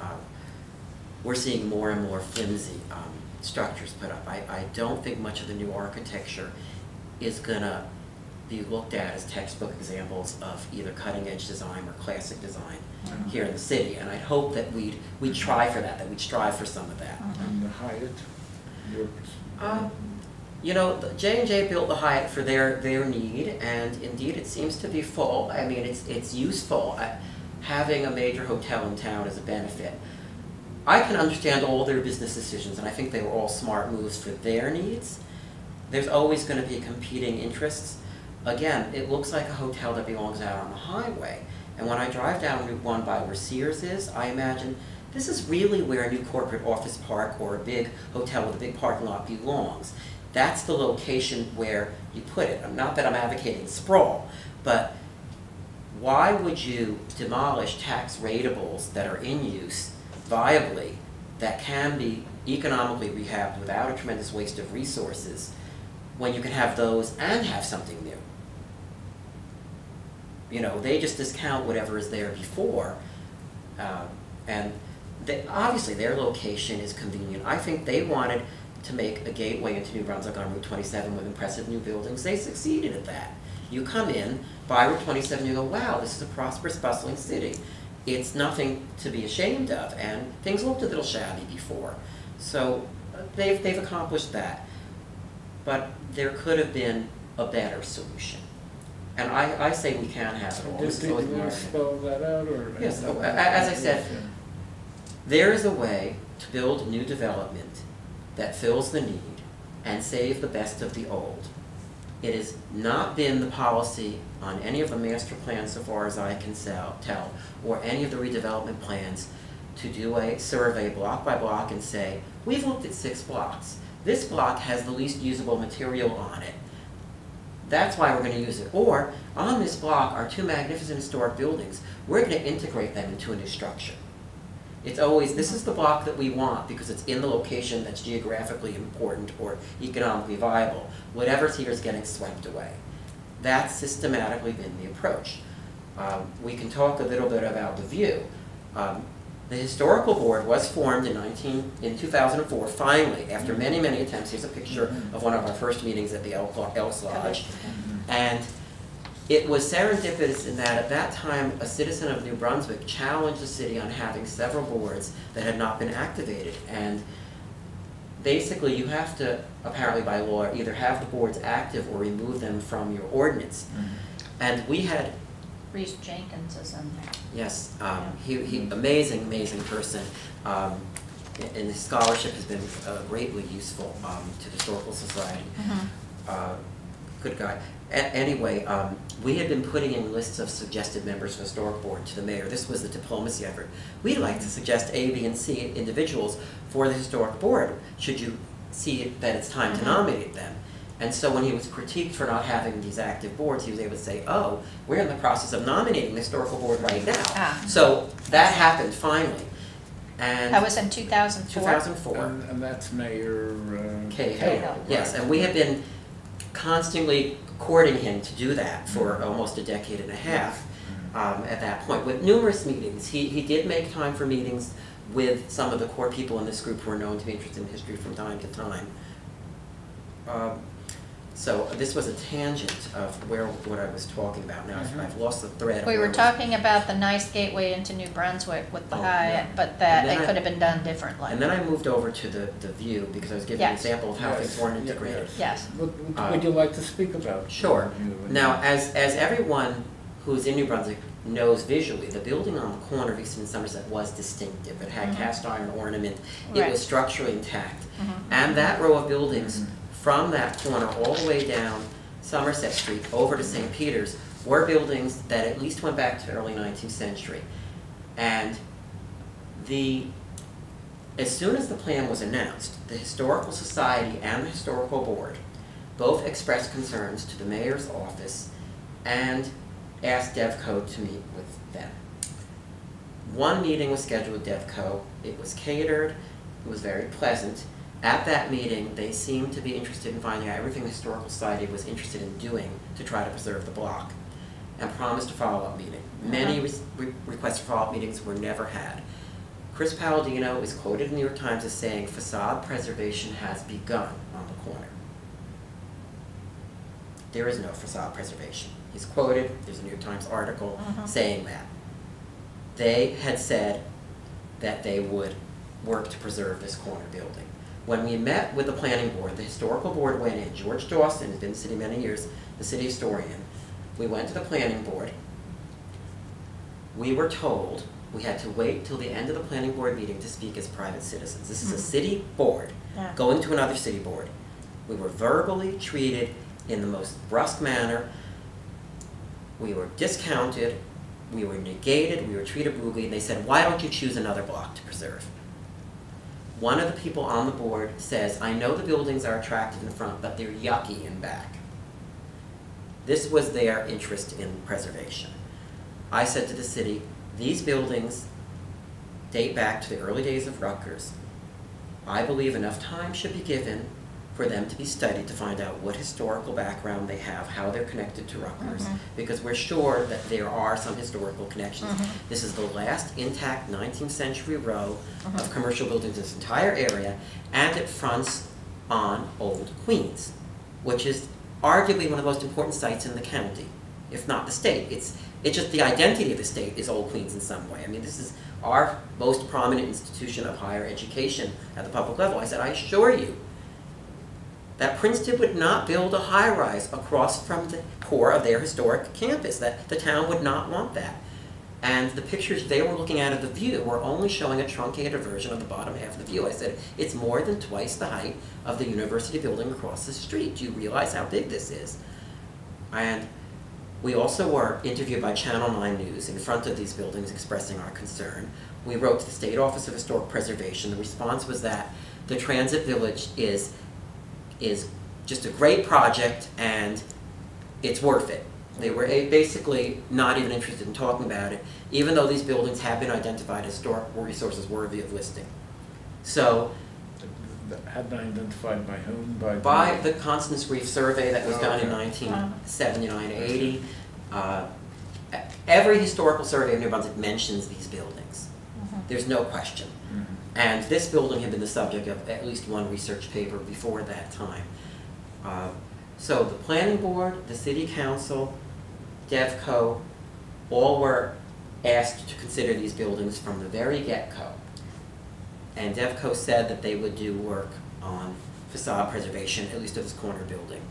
We're seeing more and more flimsy structures put up. I don't think much of the new architecture is going to be looked at as textbook examples of either cutting-edge design or classic design here in the city, and I'd hope that we'd try for that we'd strive for some of that. And the Hyatt? You know, J&J built the Hyatt for their need, and indeed it seems to be full. I mean, it's useful. Having a major hotel in town is a benefit. I can understand all their business decisions, and I think they were all smart moves for their needs. There's always going to be competing interests. Again, it looks like a hotel that belongs out on the highway, and when I drive down Route 1 by where Sears is, I imagine this is really where a new corporate office park or a big hotel with a big parking lot belongs. That's the location where you put it. Not that I'm advocating sprawl, but why would you demolish tax ratables that are in use viably, that can be economically rehabbed without a tremendous waste of resources, when you can have those and have something new? You know, they just discount whatever is there before, and obviously their location is convenient. I think they wanted to make a gateway into New Brunswick on Route 27 with impressive new buildings. They succeeded at that. You come in by Route 27, you go, wow, this is a prosperous, bustling city. It's nothing to be ashamed of, and things looked a little shabby before. So they've accomplished that. But there could have been a better solution. And I say we can have it all. Did you want to spell that out? Or yes, as I said, there is a way to build new development that fills the need and save the best of the old. It has not been the policy on any of the master plans, so far as I can tell, or any of the redevelopment plans, to do a survey block by block and say, we've looked at 6 blocks. This block has the least usable material on it. That's why we're going to use it. Or, on this block are 2 magnificent historic buildings. We're going to integrate them into a new structure. It's always, this is the block that we want because it's in the location that's geographically important or economically viable. Whatever's here is getting swept away. That's systematically been the approach. We can talk a little bit about the view. The historical board was formed in 2004, finally, after many, many attempts. Here's a picture of one of our first meetings at the Elks Lodge. And it was serendipitous in that at that time, a citizen of New Brunswick challenged the city on having several boards that had not been activated. And basically, you have to, apparently by law, either have the boards active or remove them from your ordinance. And we had... Reese Jenkins is in there. Yes, he amazing, amazing person. And his scholarship has been greatly useful to the Historical Society. Good guy. Anyway, we had been putting in lists of suggested members of the Historic Board to the mayor. This was the diplomacy effort. We'd like to suggest A, B, and C individuals for the Historic Board, should you see that it's time to nominate them. And so when he was critiqued for not having these active boards, he was able to say, oh, we're in the process of nominating the Historical Board right now. So that happened finally. And that was in 2004? 2004. And that's Mayor Cahill. Yes, and we have been constantly courting him to do that for almost a decade and a half at that point, with numerous meetings. He did make time for meetings with some of the core people in this group who are known to be interested in history from time to time. So this was a tangent of what I was talking about. Now I've lost the thread. We were talking about the nice gateway into New Brunswick with the Hyatt, but that it could have been done differently. And then I moved over to the view because I was giving an example of how things weren't integrated. Yes. What would you like to speak about? Sure. Now, as everyone who's in New Brunswick knows visually, the building on the corner of Easton and Somerset was distinctive. It had cast iron ornament. It was structurally intact. And that row of buildings from that corner all the way down Somerset Street over to St. Peter's were buildings that at least went back to the early 19th century. And as soon as the plan was announced, the Historical Society and the Historical Board both expressed concerns to the mayor's office and asked DevCo to meet with them. One meeting was scheduled with DevCo. It was catered. It was very pleasant. At that meeting, they seemed to be interested in finding out everything the Historical Society was interested in doing to try to preserve the block, and promised a follow-up meeting. Many requests for follow-up meetings were never had. Chris Palladino is quoted in the New York Times as saying, "Facade preservation has begun on the corner." There is no facade preservation. He's quoted, there's a New York Times article saying that. They had said that they would work to preserve this corner building. When we met with the planning board, the historical board went in. George Dawson has been in the city many years, the city historian. We went to the planning board. We were told we had to wait till the end of the planning board meeting to speak as private citizens. This is a city board going to another city board. We were verbally treated in the most brusque manner. We were discounted. We were negated. We were treated brutally. And they said, "Why don't you choose another block to preserve?" One of the people on the board says, "I know the buildings are attractive in front, but they're yucky in back." This was their interest in preservation. I said to the city, these buildings date back to the early days of Rutgers. I believe enough time should be given for them to be studied to find out what historical background they have, how they're connected to Rutgers, because we're sure that there are some historical connections. This is the last intact 19th century row of commercial buildings in this entire area, and it fronts on Old Queens, which is arguably one of the most important sites in the county, if not the state. It's just the identity of the state is Old Queens in some way. I mean, this is our most prominent institution of higher education at the public level. I said, I assure you that Princeton would not build a high-rise across from the core of their historic campus, that the town would not want that. And the pictures they were looking at of the view were only showing a truncated version of the bottom half of the view. I said, it's more than twice the height of the university building across the street. Do you realize how big this is? And we also were interviewed by Channel 9 News in front of these buildings expressing our concern. We wrote to the State Office of Historic Preservation. The response was that the Transit Village is just a great project and it's worth it. They were basically not even interested in talking about it, even though these buildings have been identified as historic resources worthy of listing. So, had been identified by whom? By the Constance Reef survey that was done in 1979-80. Every historical survey of New Brunswick mentions these buildings. There's no question. And this building had been the subject of at least one research paper before that time. So the planning board, the city council, DevCo, all were asked to consider these buildings from the very get-go. And DevCo said that they would do work on facade preservation, at least of this corner building.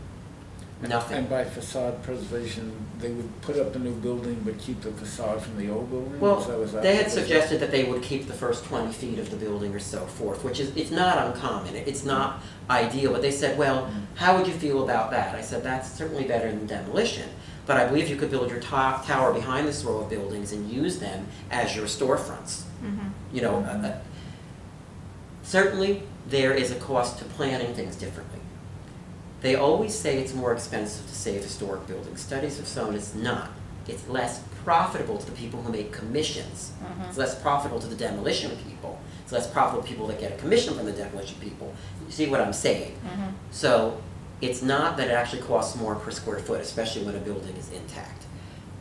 Nothing. And by facade preservation, they would put up the new building but keep the facade from the old building? Well, they had suggested that they would keep the first 20 feet of the building or so forth, which is, it's not uncommon, it's not ideal, but they said, well, how would you feel about that? I said, that's certainly better than demolition, but I believe you could build your tower behind this row of buildings and use them as your storefronts. You know, certainly there is a cost to planning things differently. They always say it's more expensive to save historic buildings. Studies have shown it's not. It's less profitable to the people who make commissions. It's less profitable to the demolition people. It's less profitable to people that get a commission from the demolition people. You see what I'm saying? So it's not that it actually costs more per square foot, especially when a building is intact.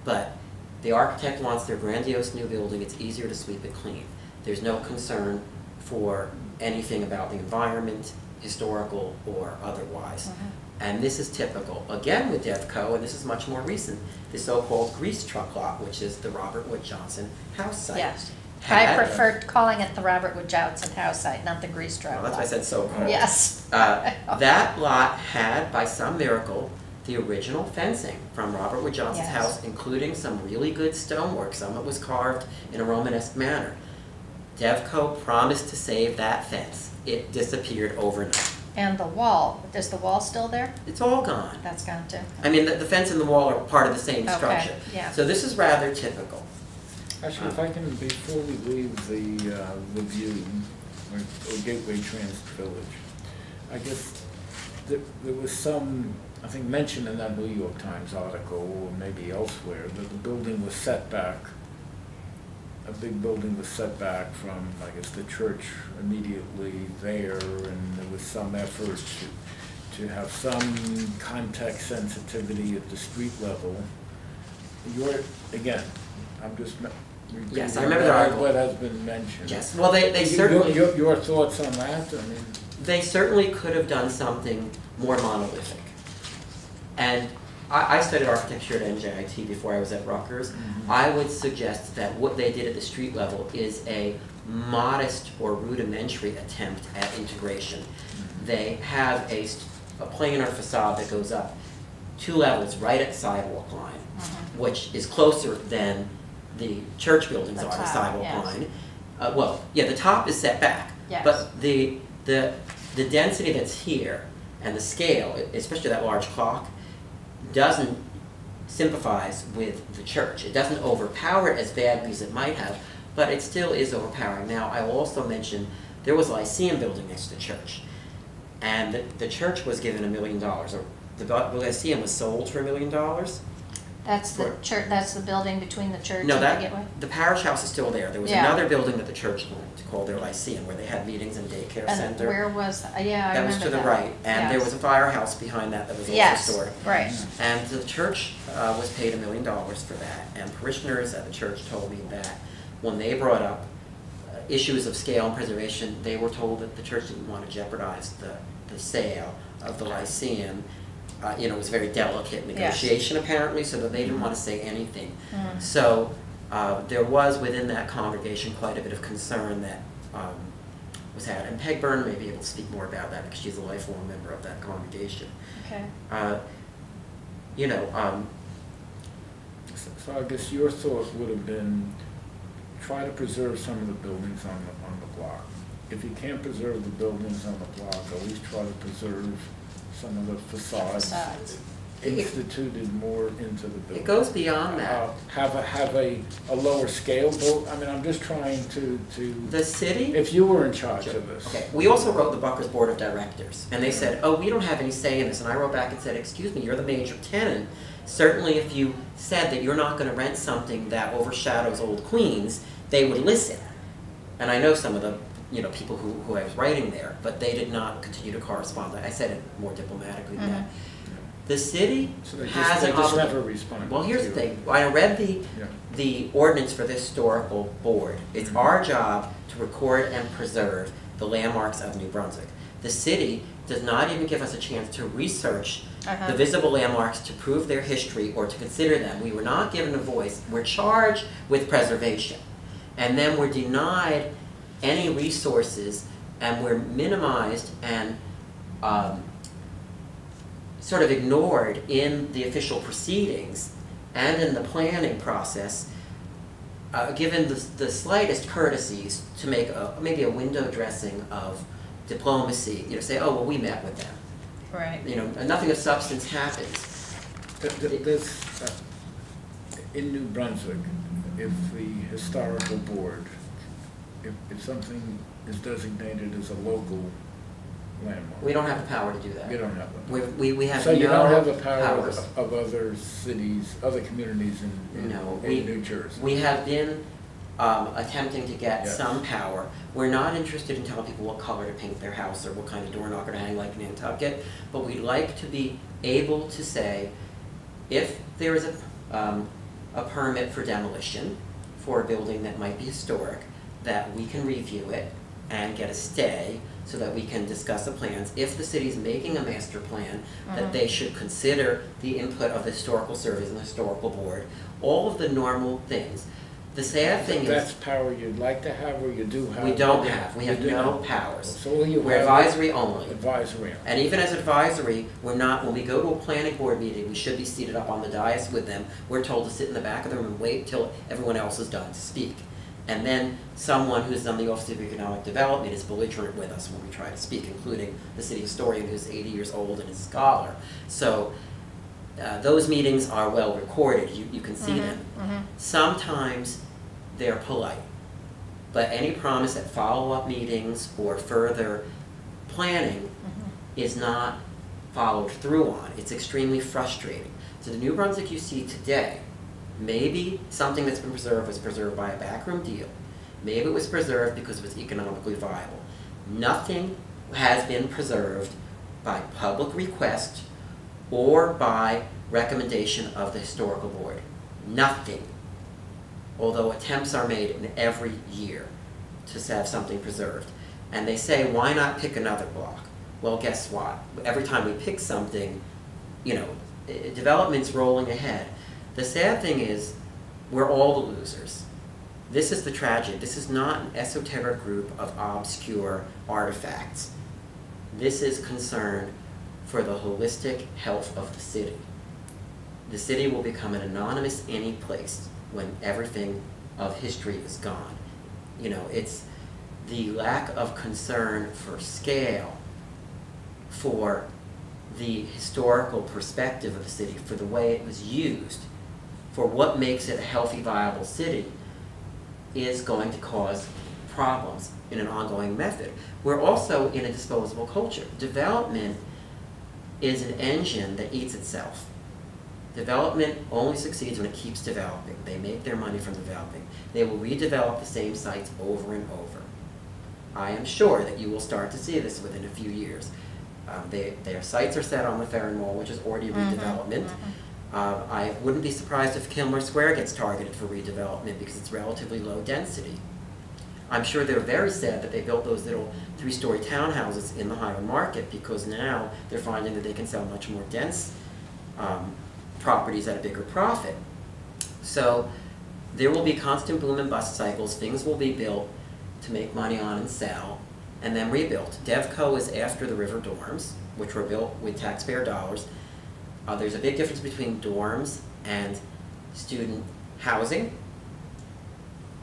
But the architect wants their grandiose new building. It's easier to sweep it clean. There's no concern for anything about the environment, historical or otherwise. And this is typical, again with DevCo, and this is much more recent, the so-called grease truck lot, which is the Robert Wood Johnson house site. Yes. I prefer calling it the Robert Wood Johnson house site, not the grease truck Well, that's lot. why I said so-called. Yes. That lot had, by some miracle, the original fencing from Robert Wood Johnson's house, including some really good stonework. Some of it was carved in a Romanesque manner. DevCo promised to save that fence. It disappeared overnight. And the wall, is the wall still there? It's all gone. That's gone too. I mean, the fence and the wall are part of the same Okay, structure. yeah. So this is rather typical. Actually, if I can, before we leave the view, or Gateway Transit Village, I guess there was some, I think, mention in that New York Times article, or maybe elsewhere, that the building was set back, a big building was set back from, I guess, the church immediately there, and there was some effort to have some context sensitivity at the street level. Again, I'm just repeating Yes, I remember the article. What has been mentioned. Yes, well, they certainly... Your thoughts on that? I mean, they certainly could have done something more monolithic. And I studied architecture at NJIT before I was at Rutgers. Mm-hmm. I would suggest that what they did at the street level is a modest or rudimentary attempt at integration. Mm-hmm. They have a planar facade that goes up 2 levels right at the sidewalk line, Mm-hmm. which is closer than the church buildings The are, the top, sidewalk yes. line. Well, yeah, the top is set back, Yes. but the density that's here and the scale, especially that large clock, doesn't sympathize with the church. It doesn't overpower it as badly as it might have, but it still is overpowering. Now, I will also mention there was a Lyceum building next to the church, and the church was given $1 million, or the Lyceum was sold for $1 million. That's the church, that's the building between the church No, and the Gateway? the parish house is still there. There was Yeah. another building that the church called their Lyceum, where they had meetings and daycare And center. where was, yeah, I That was remember to the that. right, and there Yes. was a firehouse behind that was also Yes, historic. right. And the church was paid $1 million for that, and parishioners at the church told me that when they brought up issues of scale and preservation, they were told that the church didn't want to jeopardize the sale of the Lyceum. It was a very delicate negotiation apparently, so that they didn't want to say anything. Mm. So there was within that congregation quite a bit of concern that was had. And Peg Byrne may be able to speak more about that because she's a lifelong member of that congregation. Okay. so I guess your thought would have been try to preserve some of the buildings on the block. If you can't preserve the buildings on the block, at least try to preserve some of the facades instituted more into the building. It goes beyond that. Have a lower scale build. I mean, I'm just trying to. The city? If you were in charge of this. Okay, we also wrote the Bucker's Board of Directors, and they said, oh, we don't have any say in this. And I wrote back and said, excuse me, you're the major tenant. Certainly if you said that you're not going to rent something that overshadows Old Queens, they would listen. And I know some of the people who I was writing there, but they did not continue to correspond. I said it more diplomatically than that. The city has an just obligation. never responded. Well, here's the thing. I read the ordinance for this historical board. It's our job to record and preserve the landmarks of New Brunswick. The city does not even give us a chance to research the visible landmarks to prove their history or to consider them. We were not given a voice. We're charged with preservation. And then we're denied any resources, and we're minimized and sort of ignored in the official proceedings and in the planning process, given the slightest courtesies to make maybe a window dressing of diplomacy, say, oh, well, we met with them. Right. Nothing of substance happens. In New Brunswick, if the historical board, if something is designated as a local landmark. We don't have the power to do that. You don't have them. We have So you don't have the power power of other cities, other communities in New Jersey? We have been attempting to get Yes. some power. We're not interested in telling people what color to paint their house or what kind of door knocker to hang like Nantucket, but we'd like to be able to say, if there is a permit for demolition for a building that might be historic, that we can review it and get a stay so that we can discuss the plans. If the city's making a master plan, that they should consider the input of the historical surveys and the historical board, all of the normal things. The sad thing That's is, power you'd like to have, or you do have? we don't have. We have You do no not. powers. So all you We're have advisory only. Advisory. And even as advisory, we're not, when we go to a planning board meeting, we should be seated up on the dais with them. We're told to sit in the back of the room and wait till everyone else is done to speak. And then someone who's on the Office of Economic Development is belligerent with us when we try to speak, including the city historian who's 80 years old and is a scholar. So those meetings are well recorded. You can see them. Sometimes they're polite, but any promise at follow-up meetings or further planning is not followed through on. It's extremely frustrating. So the New Brunswick you see today, maybe something that's been preserved was preserved by a backroom deal. Maybe it was preserved because it was economically viable. Nothing has been preserved by public request or by recommendation of the historical board. Nothing. Although attempts are made in every year to have something preserved. And they say, why not pick another block? Well, guess what? Every time we pick something, you know, development's rolling ahead. The sad thing is, we're all the losers. This is the tragedy. This is not an esoteric group of obscure artifacts. This is concern for the holistic health of the city. The city will become an anonymous any place when everything of history is gone. You know, it's the lack of concern for scale, for the historical perspective of the city, for the way it was used, for what makes it a healthy, viable city, is going to cause problems in an ongoing method. We're also in a disposable culture. Development is an engine that eats itself. Development only succeeds when it keeps developing. They make their money from developing. They will redevelop the same sites over and over. I am sure that you will start to see this within a few years. Their sites are set on the Ferron Mall, which is already redevelopment. I wouldn't be surprised if Kilmer Square gets targeted for redevelopment because it's relatively low density. I'm sure they're very sad that they built those little 3-story townhouses in the Hiram Market, because now they're finding that they can sell much more dense properties at a bigger profit. So there will be constant boom and bust cycles. Things will be built to make money on and sell, and then rebuilt. DevCo is after the river dorms, which were built with taxpayer dollars. There's a big difference between dorms and student housing.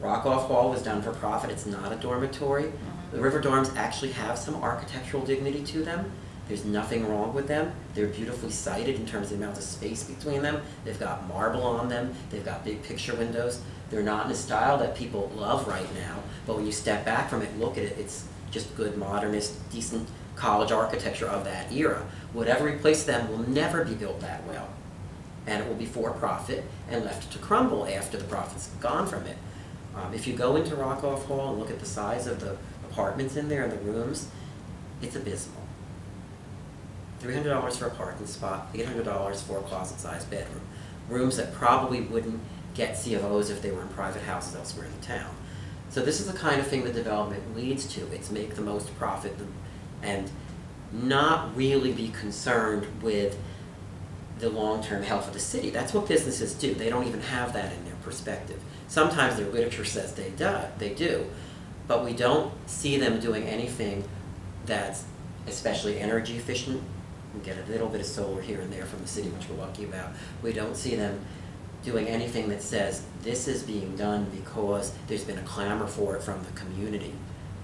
Rockoff Hall was done for profit. It's not a dormitory. The river dorms actually have some architectural dignity to them. There's nothing wrong with them. They're beautifully sited in terms of the amount of space between them. They've got marble on them. They've got big picture windows. They're not in a style that people love right now, but when you step back from it and look at it, it's just good, modernist, decent college architecture of that era. Whatever replaced them will never be built that well. And it will be for profit and left to crumble after the profit's gone from it. If you go into Rockoff Hall and look at the size of the apartments in there and the rooms, it's abysmal. $300 for a parking spot, $800 for a closet-sized bedroom. Rooms that probably wouldn't get C of Os if they were in private houses elsewhere in the town. So this is the kind of thing that development leads to. It's make the most profit and not really be concerned with the long-term health of the city. That's what businesses do. They don't even have that in their perspective. Sometimes their literature says they do, but we don't see them doing anything that's especially energy efficient. We get a little bit of solar here and there from the city, which we're lucky about. We don't see them doing anything that says this is being done because there's been a clamor for it from the community.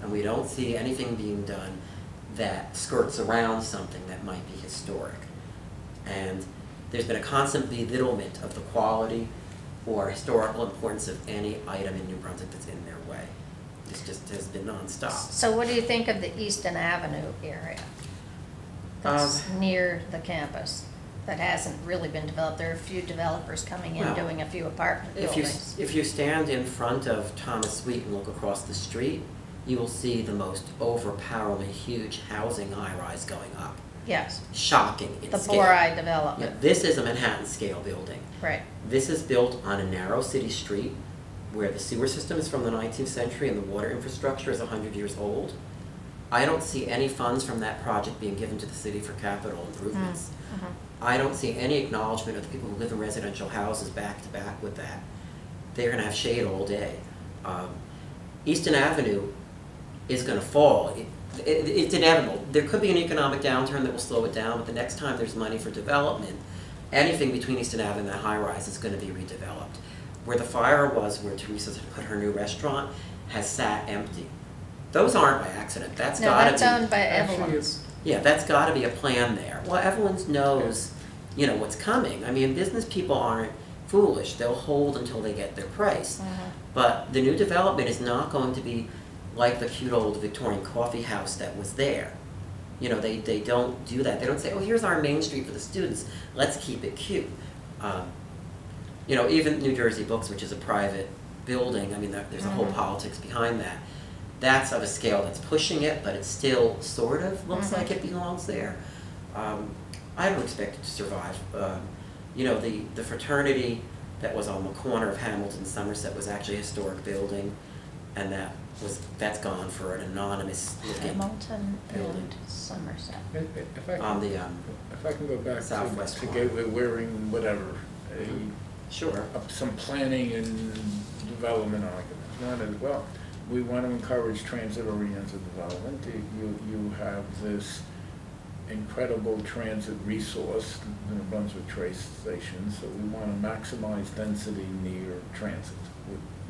And we don't see anything being done that skirts around something that might be historic. And there's been a constant belittlement of the quality or historical importance of any item in New Brunswick that's in their way. This just has been nonstop. So what do you think of the Easton Avenue area that's near the campus that hasn't really been developed? There are a few developers coming in doing a few apartment buildings. If you stand in front of Thomas Sweet and look across the street, you will see the most overpoweringly huge housing high-rise going up. Yes. Shocking in the scale. The foray development. Yeah, this is a Manhattan scale building. Right. This is built on a narrow city street where the sewer system is from the 19th century and the water infrastructure is 100 years old. I don't see any funds from that project being given to the city for capital improvements. I don't see any acknowledgement of the people who live in residential houses back to back with that. They're going to have shade all day. Easton Avenue is going to fall. It's inevitable. There could be an economic downturn that will slow it down, but the next time there's money for development, anything between Easton Avenue and that high-rise is going to be redeveloped. where the fire was, where Teresa's had put her new restaurant, has sat empty. Those aren't by accident. That's No, gotta be. that's owned by Actually, Evelyn's. Yeah, that's gotta be a plan there. Well, Evelyn's knows, you know, what's coming. I mean, business people aren't foolish. They'll hold until they get their price. But the new development is not going to be like the cute old Victorian coffee house that was there. You know, they don't do that. They don't say, oh, here's our main street for the students. Let's keep it cute. You know, even New Jersey Books, which is a private building, I mean, there's a whole politics behind that. That's of a scale that's pushing it, but it still sort of looks like it belongs there. I don't expect it to survive. You know, the fraternity that was on the corner of Hamilton and Somerset was actually a historic building, and that's gone for an anonymous looking Hamilton building. and Somerset. If I On can, the if I can go back southwest to corner. Gateway Waring, whatever, Sure. some planning and development arguments. Well, we want to encourage transit-oriented development. You have this incredible transit resource in the Brunswick train station, so we want to maximize density near transit,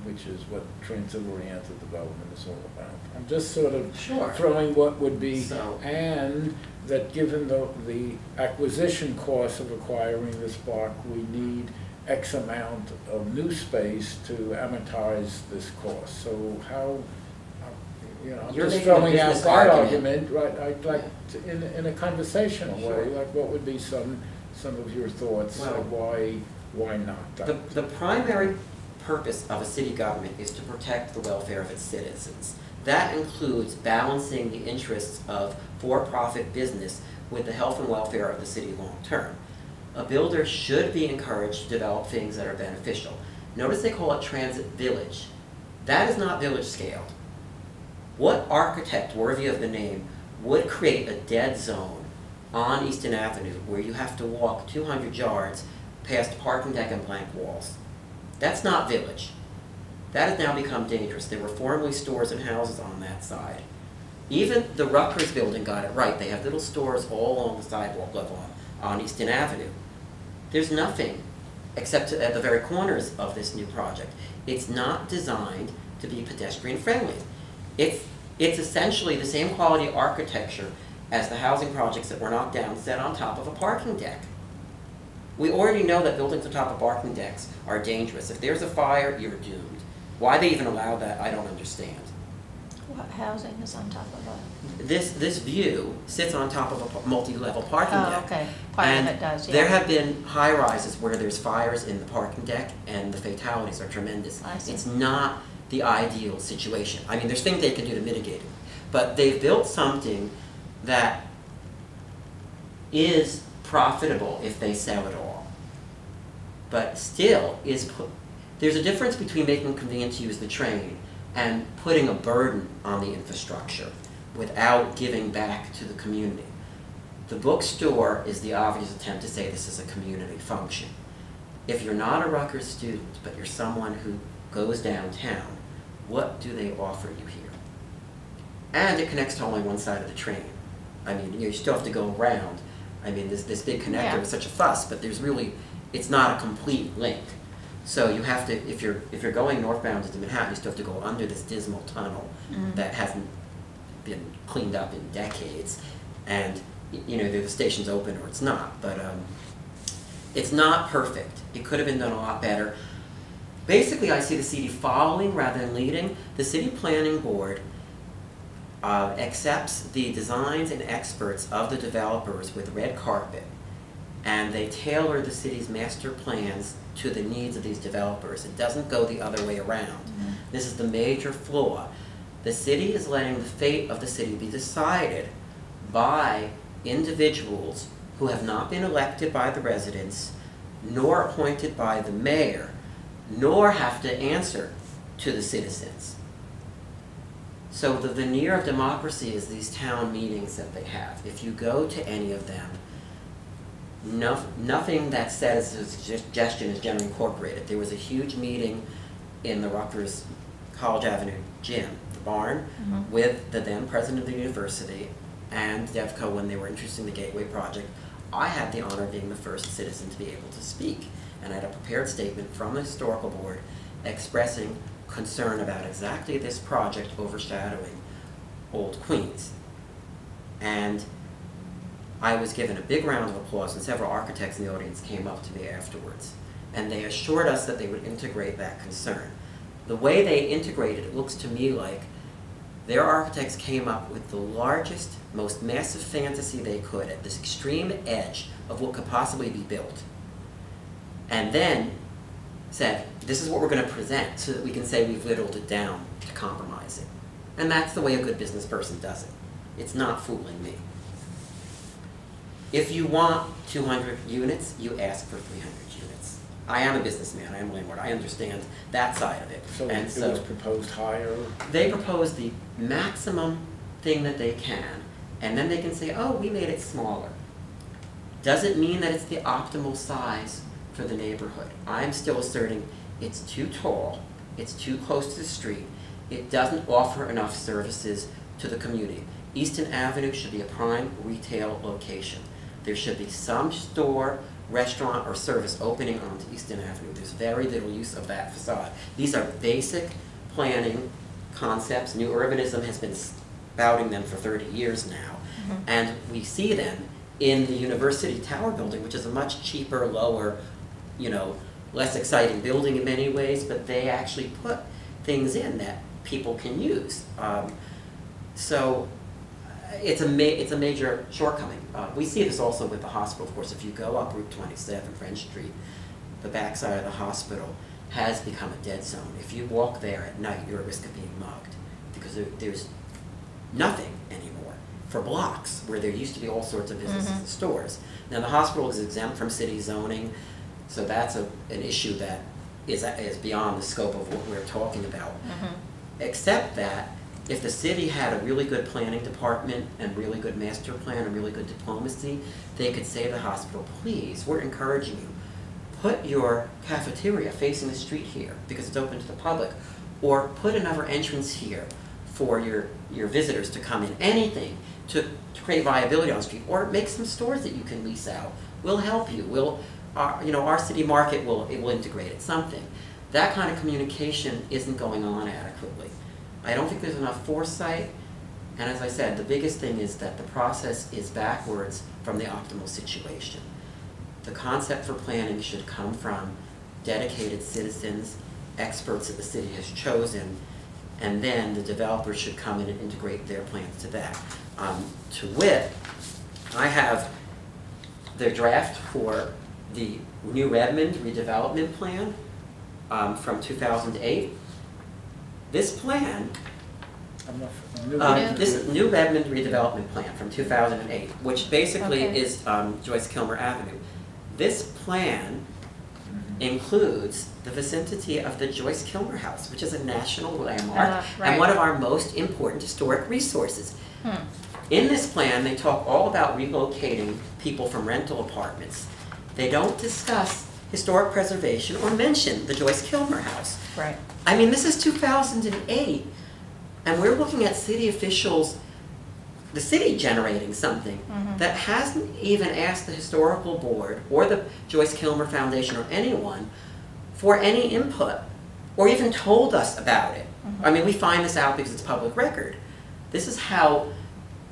which is what transit-oriented development is all about. I'm just sort of throwing what would be, and that given the acquisition cost of acquiring this block, we need X amount of new space to amortize this cost. So how, you know, I'm You're just making a throwing out business that argument. argument, right? I'd like to, in a conversational way, like what would be some of your thoughts, Well, why not? The primary purpose of a city government is to protect the welfare of its citizens. That includes balancing the interests of for-profit business with the health and welfare of the city long-term. A builder should be encouraged to develop things that are beneficial. Notice they call it transit village. That is not village scaled. What architect worthy of the name would create a dead zone on Easton Avenue where you have to walk 200 yards past parking deck and blank walls? That's not village. That has now become dangerous. There were formerly stores and houses on that side. Even the Rutgers building got it right. They have little stores all along the sidewalk level on Easton Avenue. There's nothing except at the very corners of this new project. It's not designed to be pedestrian friendly. It's essentially the same quality architecture as the housing projects that were knocked down set on top of a parking deck. We already know that buildings on top of parking decks are dangerous. If there's a fire, you're doomed. Why they even allow that, I don't understand. What housing is on top of a? This view sits on top of a multi-level parking deck. Oh, okay. Part of it does, yeah. There have been high-rises where there's fires in the parking deck and the fatalities are tremendous. I see. It's not the ideal situation. I mean, there's things they can do to mitigate it. But they've built something that is profitable if they sell it all. But still, there's a difference between making it convenient to use the train and putting a burden on the infrastructure without giving back to the community. The bookstore is the obvious attempt to say this is a community function. If you're not a Rutgers student, but you're someone who goes downtown, what do they offer you here? And it connects to only one side of the train. I mean, you still have to go around. I mean, this big connector is such a fuss, but it's not a complete link. So you have to, if you're going northbound into Manhattan, you still have to go under this dismal tunnel that hasn't been cleaned up in decades. And you know, either the station's open or it's not. But it's not perfect. It could have been done a lot better. Basically, I see the city following rather than leading. The city planning board accepts the designs and experts of the developers with red carpet, and they tailor the city's master plans to the needs of these developers. It doesn't go the other way around. This is the major flaw. The city is letting the fate of the city be decided by individuals who have not been elected by the residents, nor appointed by the mayor, nor have to answer to the citizens. So the veneer of democracy is these town meetings that they have. If you go to any of them, nothing that says a suggestion is generally incorporated. There was a huge meeting in the Rutgers College Avenue gym, the barn, with the then president of the university and DevCo when they were introducing the Gateway project. I had the honor of being the first citizen to be able to speak. and I had a prepared statement from the historical board expressing concern about exactly this project overshadowing Old Queens. And I was given a big round of applause, and several architects in the audience came up to me afterwards. And they assured us that they would integrate that concern. The way they integrated it looks to me like their architects came up with the largest, most massive fantasy they could at this extreme edge of what could possibly be built. And then said, this is what we're going to present so that we can say we've whittled it down to compromise it. And that's the way a good business person does it. It's not fooling me. If you want 200 units, you ask for 300 units. I am a businessman, I am a landlord, I understand that side of it. So and it was proposed higher? They propose the maximum thing that they can, and then they can say, oh, we made it smaller. Doesn't mean that it's the optimal size for the neighborhood. I'm still asserting it's too tall, it's too close to the street, it doesn't offer enough services to the community. Easton Avenue should be a prime retail location. There should be some store, restaurant, or service opening onto Easton Avenue. There's very little use of that facade. These are basic planning concepts. New urbanism has been spouting them for 30 years now. And we see them in the University Tower building, which is a much cheaper, lower, less exciting building in many ways, but they actually put things in that people can use. So it's a major shortcoming. We see this also with the hospital, of course. If you go up Route 27, French Street, the backside of the hospital has become a dead zone. If you walk there at night, you're at risk of being mugged because there's nothing anymore for blocks where there used to be all sorts of businesses and stores. Now the hospital is exempt from city zoning, so that's an issue that is beyond the scope of what we're talking about. Except that if the city had a really good planning department and really good master plan and really good diplomacy, they could say to the hospital, please, we're encouraging you, put your cafeteria facing the street here because it's open to the public, or put another entrance here for your visitors to come in. Anything to create viability on the street, or make some stores that you can lease out. We'll help you. Our city market will integrate it, something. That kind of communication isn't going on adequately. I don't think there's enough foresight, and as I said, the biggest thing is that the process is backwards from the optimal situation. The concept for planning should come from dedicated citizens, experts that the city has chosen, and then the developers should come in and integrate their plans to that. To wit, I have their draft for the new Redmond redevelopment plan from 2008. This plan, this new Redmond redevelopment plan from 2008, which basically is Joyce Kilmer Avenue. This plan includes the vicinity of the Joyce Kilmer House, which is a national landmark and one of our most important historic resources. In this plan, they talk all about relocating people from rental apartments. They don't discuss historic preservation or mention the Joyce Kilmer House. Right. I mean, this is 2008, and we're looking at city officials, the city generating something that hasn't even asked the historical board or the Joyce Kilmer Foundation or anyone for any input or even told us about it. I mean, we find this out because it's public record. This is how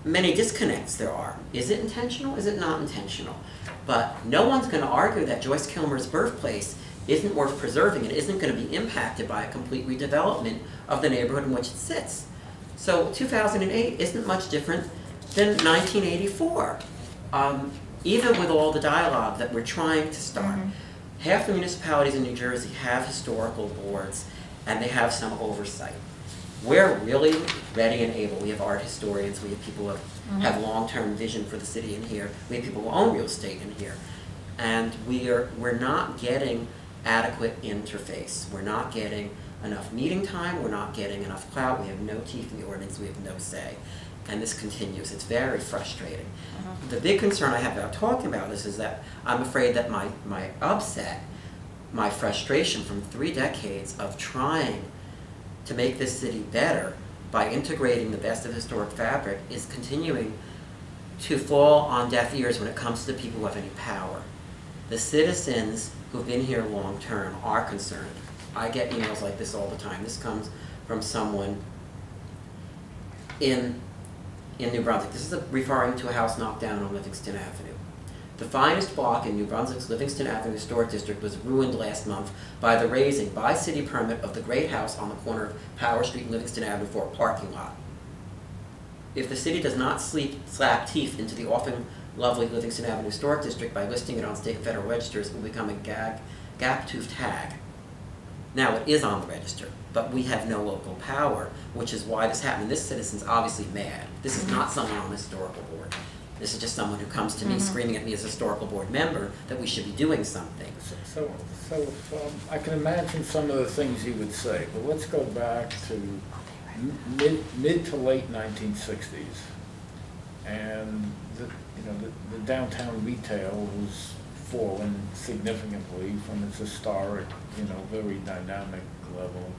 many disconnects there are. Is it intentional? Is it not intentional? But no one's going to argue that Joyce Kilmer's birthplace isn't worth preserving. It isn't going to be impacted by a complete redevelopment of the neighborhood in which it sits. So 2008 isn't much different than 1984. Even with all the dialogue that we're trying to start. Half the municipalities in New Jersey have historical boards and they have some oversight. We're really ready and able. We have art historians, we have people who have long-term vision for the city in here, we have people who own real estate in here. And we're not getting adequate interface. We're not getting enough meeting time, we're not getting enough clout, we have no teeth in the ordinance, we have no say. And this continues. It's very frustrating. The big concern I have about talking about this is that I'm afraid that my upset, my frustration from 3 decades of trying to make this city better by integrating the best of historic fabric is continuing to fall on deaf ears when it comes to people who have any power. The citizens who've been here long-term are concerned. I get emails like this all the time. This comes from someone in New Brunswick. This is referring to a house knocked down on Livingston Avenue. The finest block in New Brunswick's Livingston Avenue Historic District was ruined last month by the raising by city permit of the great house on the corner of Power Street and Livingston Avenue for a parking lot. If the city does not slap teeth into the often lovely Livingston Avenue Historic District by listing it on state and federal registers, it will become a gap-toothed hag. Now, it is on the register, but we have no local power, which is why this happened. This citizen's obviously mad. This is not someone on the historical board. This is just someone who comes to me screaming at me as a historical board member that we should be doing something. So I can imagine some of the things he would say, but let's go back to mid to late 1960s, and the downtown retail was fallen significantly from its historic, very dynamic level.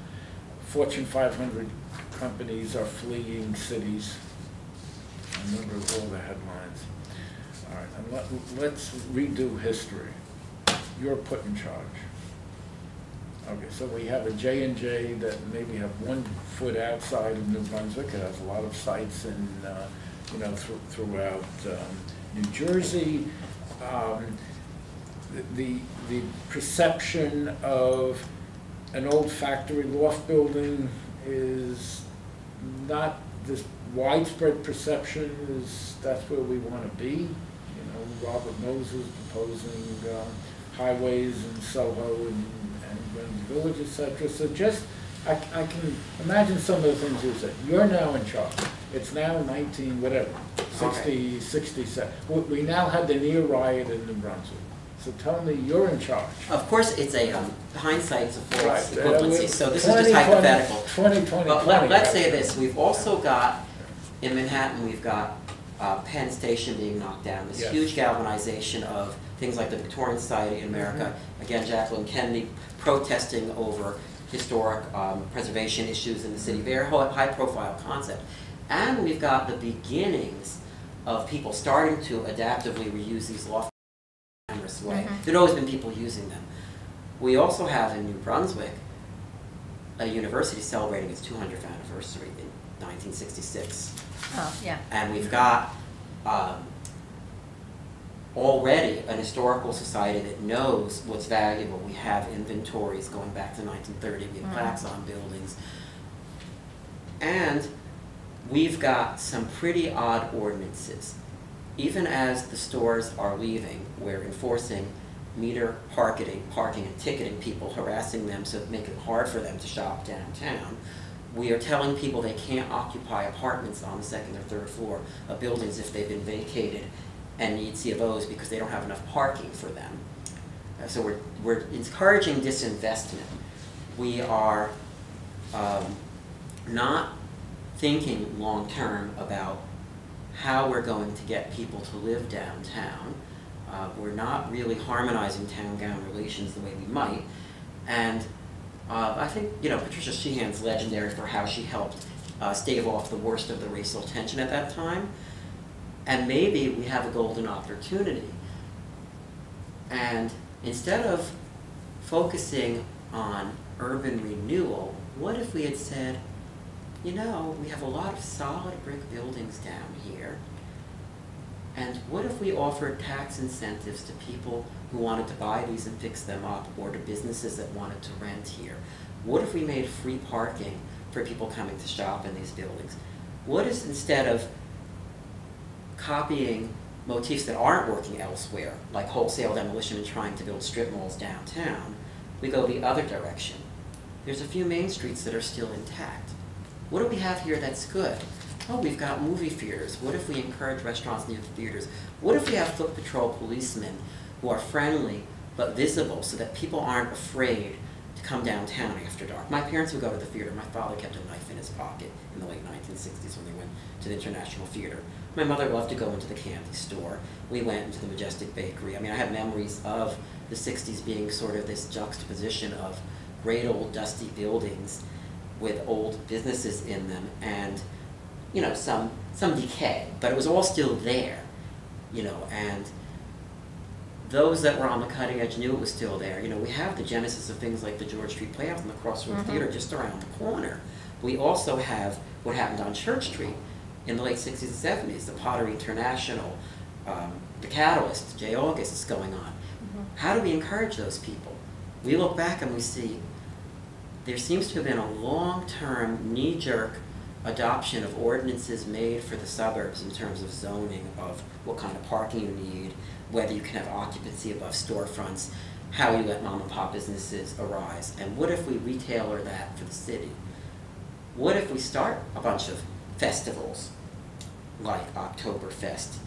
Fortune 500 companies are fleeing cities. I remember all the headlines. All right, and let's redo history. You're put in charge. Okay, so we have a J&J that maybe have 1 foot outside of New Brunswick. It has a lot of sites in, throughout New Jersey. The perception of an old factory loft building is not this widespread perception is that's where we want to be. Robert Moses proposing highways in Soho and Greenwich Village, etc. So just, I can imagine some of the things you said. You're now in charge. It's now 67. We now had the near riot in New Brunswick. So tell me, you're in charge. Of course, it's a hindsight's a false Right. equivalency, so this is just hypothetical. 2020. But let's say this, we've also got, in Manhattan, we've got Penn Station being knocked down, this Yes. huge galvanization of things like the Victorian Society in America, again, Jacqueline Kennedy protesting over historic preservation issues in the city, very high-profile concept. And we've got the beginnings of people starting to adaptively reuse these loft way. There'd always been people using them. We also have in New Brunswick a university celebrating its 200th anniversary in 1966. Oh, yeah. And we've got already an historical society that knows what's valuable. We have inventories going back to 1930, we have plaques on buildings. And we've got some pretty odd ordinances. Even as the stores are leaving, we're enforcing meter parking and ticketing people, harassing them so make it hard for them to shop downtown. We are telling people they can't occupy apartments on the 2nd or 3rd floor of buildings if they've been vacated and need C of Os because they don't have enough parking for them. So we're encouraging disinvestment. We are not thinking long-term about how we're going to get people to live downtown. We're not really harmonizing town-gown relations the way we might. And I think, Patricia Sheehan's legendary for how she helped stave off the worst of the racial tension at that time. And maybe we have a golden opportunity. And instead of focusing on urban renewal, what if we had said, we have a lot of solid brick buildings down here, and what if we offered tax incentives to people who wanted to buy these and fix them up, or to businesses that wanted to rent here? What if we made free parking for people coming to shop in these buildings? What if instead of copying motifs that aren't working elsewhere, like wholesale demolition and trying to build strip malls downtown, we go the other direction? There's a few main streets that are still intact. What do we have here that's good? Oh, we've got movie theaters. What if we encourage restaurants near the theaters? What if we have foot patrol policemen who are friendly but visible so that people aren't afraid to come downtown after dark? My parents would go to the theater. My father kept a knife in his pocket in the late 1960s when they went to the International Theater. My mother loved to go into the candy store. We went into the Majestic Bakery. I mean, I have memories of the 60s being sort of this juxtaposition of great old dusty buildings with old businesses in them and, some decay, but it was all still there, and those that were on the cutting edge knew it was still there. You know, we have the genesis of things like the George Street Playhouse and the Crossroads Theater just around the corner. We also have what happened on Church Street in the late 60s and 70s, the Pottery International, the Catalyst, J. August is going on. How do we encourage those people? We look back and we see there seems to have been a long-term knee-jerk adoption of ordinances made for the suburbs in terms of zoning of what kind of parking you need, whether you can have occupancy above storefronts, how you let mom and pop businesses arise. And what if we retailer that for the city? What if we start a bunch of festivals like Oktoberfest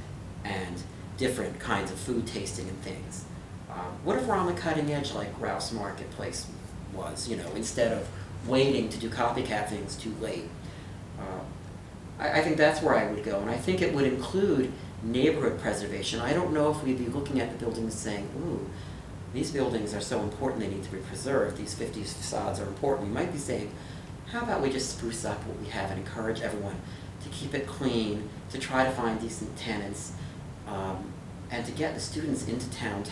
and different kinds of food tasting and things? What if we're on the cutting edge like Rouse Marketplace was, you know, instead of waiting to do copycat things too late? I think that's where I would go, and I think it would include neighborhood preservation. I don't know if we'd be looking at the buildings saying, ooh, these buildings are so important they need to be preserved, these 50s facades are important. We might be saying, how about we just spruce up what we have and encourage everyone to keep it clean, to try to find decent tenants, and to get the students into town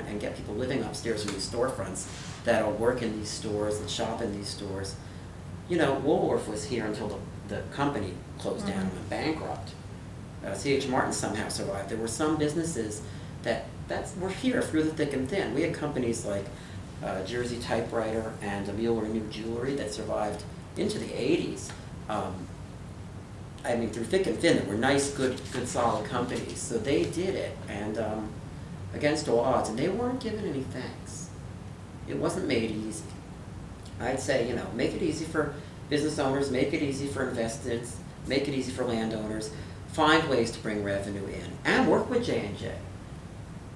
and get people living upstairs from these storefronts that'll work in these stores and shop in these stores. You know, Woolworth was here until the company closed down and went bankrupt. C.H. Martin somehow survived. There were some businesses that were here through the thick and thin. We had companies like Jersey Typewriter and Mueller New Jewelry that survived into the 80s. I mean, through thick and thin, there were nice, good, solid companies. So they did it, and against all odds, and they weren't given any thanks. It wasn't made easy. I'd say, you know, make it easy for business owners, make it easy for investors, make it easy for landowners, find ways to bring revenue in, and work with J&J.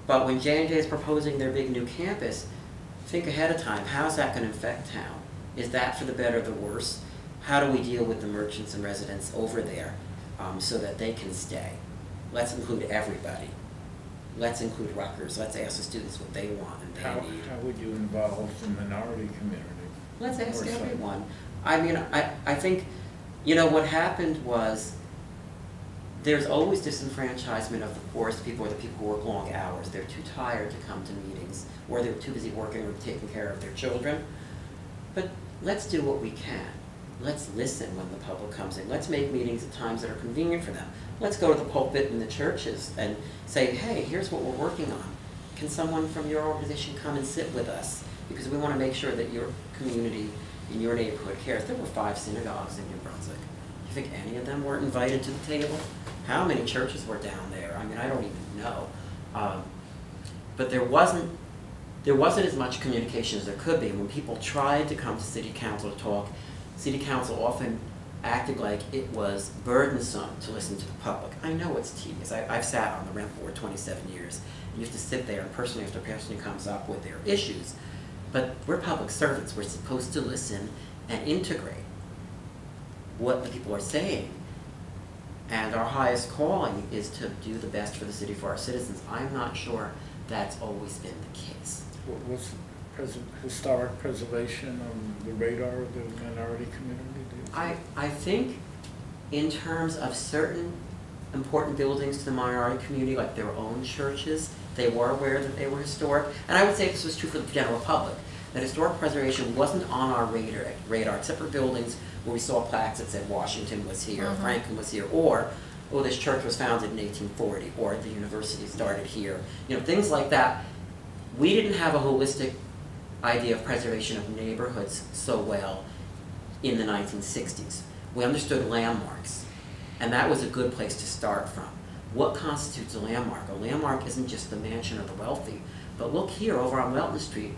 But when J&J is proposing their big new campus, think ahead of time. How's that going to affect town? Is that for the better or the worse? How do we deal with the merchants and residents over there so that they can stay? Let's include everybody. Let's include Rutgers. Let's ask the students what they want and they need. How would you involve the minority community? Let's ask everyone. I mean, I think, you know, what happened was there's always disenfranchisement of the poorest people or the people who work long hours. They're too tired to come to meetings, or they're too busy working or taking care of their children. But let's do what we can. Let's listen when the public comes in. Let's make meetings at times that are convenient for them. Let's go to the pulpit in the churches and say, hey, here's what we're working on. Can someone from your organization come and sit with us? Because we want to make sure that your community in your neighborhood cares. There were 5 synagogues in New Brunswick. Do you think any of them were invited to the table? How many churches were down there? I mean, I don't even know. But there wasn't as much communication as there could be. When people tried to come to city council to talk, city council often acted like it was burdensome to listen to the public. I know it's tedious. I've sat on the rent board 27 years. And you have to sit there and person after person comes up with their issues. But we're public servants. We're supposed to listen and integrate what the people are saying. And our highest calling is to do the best for the city, for our citizens. I'm not sure that's always been the case. Was historic preservation on the radar of the minority community? I think in terms of certain important buildings to the minority community, like their own churches, they were aware that they were historic. And I would say this was true for the general public, that historic preservation wasn't on our radar except for buildings where we saw plaques that said Washington was here, Franklin was here, or, oh, this church was founded in 1840, or the university started here. You know, things like that. We didn't have a holistic idea of preservation of neighborhoods so well in the 1960s. We understood landmarks, and that was a good place to start from. What constitutes a landmark? A landmark isn't just the mansion of the wealthy, but look here over on Welton Street.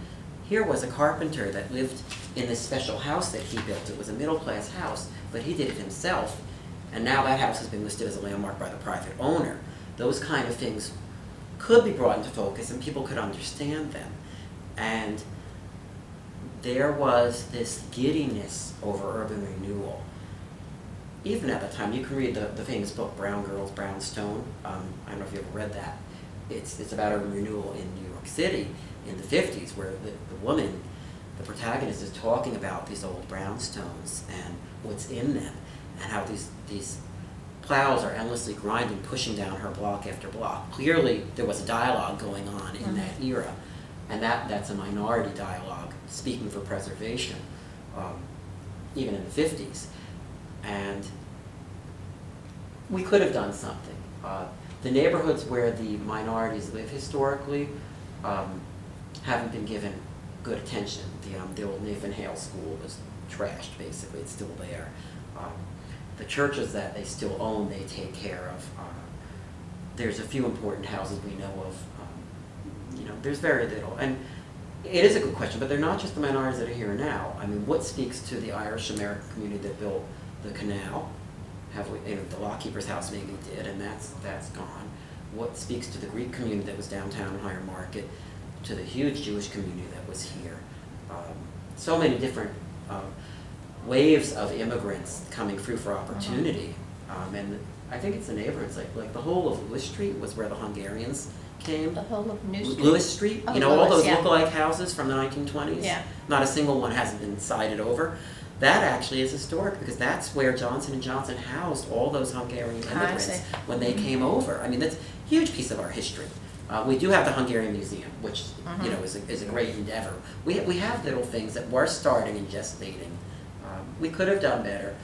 Here was a carpenter that lived in this special house that he built. It was a middle-class house, but he did it himself, and now that house has been listed as a landmark by the private owner. Those kind of things could be brought into focus and people could understand them. And there was this giddiness over urban renewal. Even at the time, you can read the famous book, Brown Girls, Brown Stone. I don't know if you ever read that. It's about urban renewal in New York City in the 50s, where the woman, the protagonist, is talking about these old brownstones and what's in them, and how these plows are endlessly grinding, pushing down her block after block. Clearly, there was a dialogue going on in that era, and that's a minority dialogue speaking for preservation, even in the 50s. And we could have done something. The neighborhoods where the minorities live historically haven't been given good attention. The old Nathan Hale School was trashed, basically. It's still there. The churches that they still own, they take care of. There's a few important houses we know of. There's very little. And it is a good question, but they're not just the minorities that are here now. I mean, what speaks to the Irish-American community that built the canal? The lockkeeper's house maybe did, and that's gone. What speaks to the Greek community that was downtown in Hiram Market, to the huge Jewish community that was here? So many different waves of immigrants coming through for opportunity. And I think it's the neighborhoods, like the whole of Lewis Street was where the Hungarians came. The whole of New Street? Lewis Street, all those yeah. look-alike houses from the 1920s. Yeah. Not a single one hasn't been sided over. That actually is historic because that's where Johnson & Johnson housed all those Hungarian immigrants when they came over. I mean, that's a huge piece of our history. We do have the Hungarian Museum, which is a great endeavor. We have little things that were starting and gestating. We could have done better,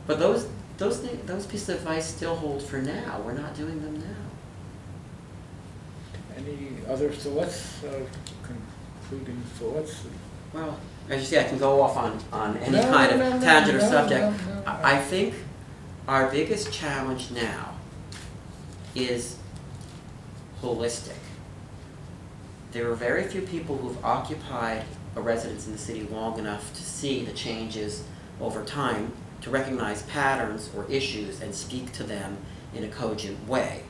but those pieces of advice still hold for now. We're not doing them now. Any other thoughts, concluding thoughts? Well, as you see, I can go off on any kind of tangent or subject. I think our biggest challenge now is holistic. There are very few people who've occupied a residence in the city long enough to see the changes over time, to recognize patterns or issues and speak to them in a cogent way,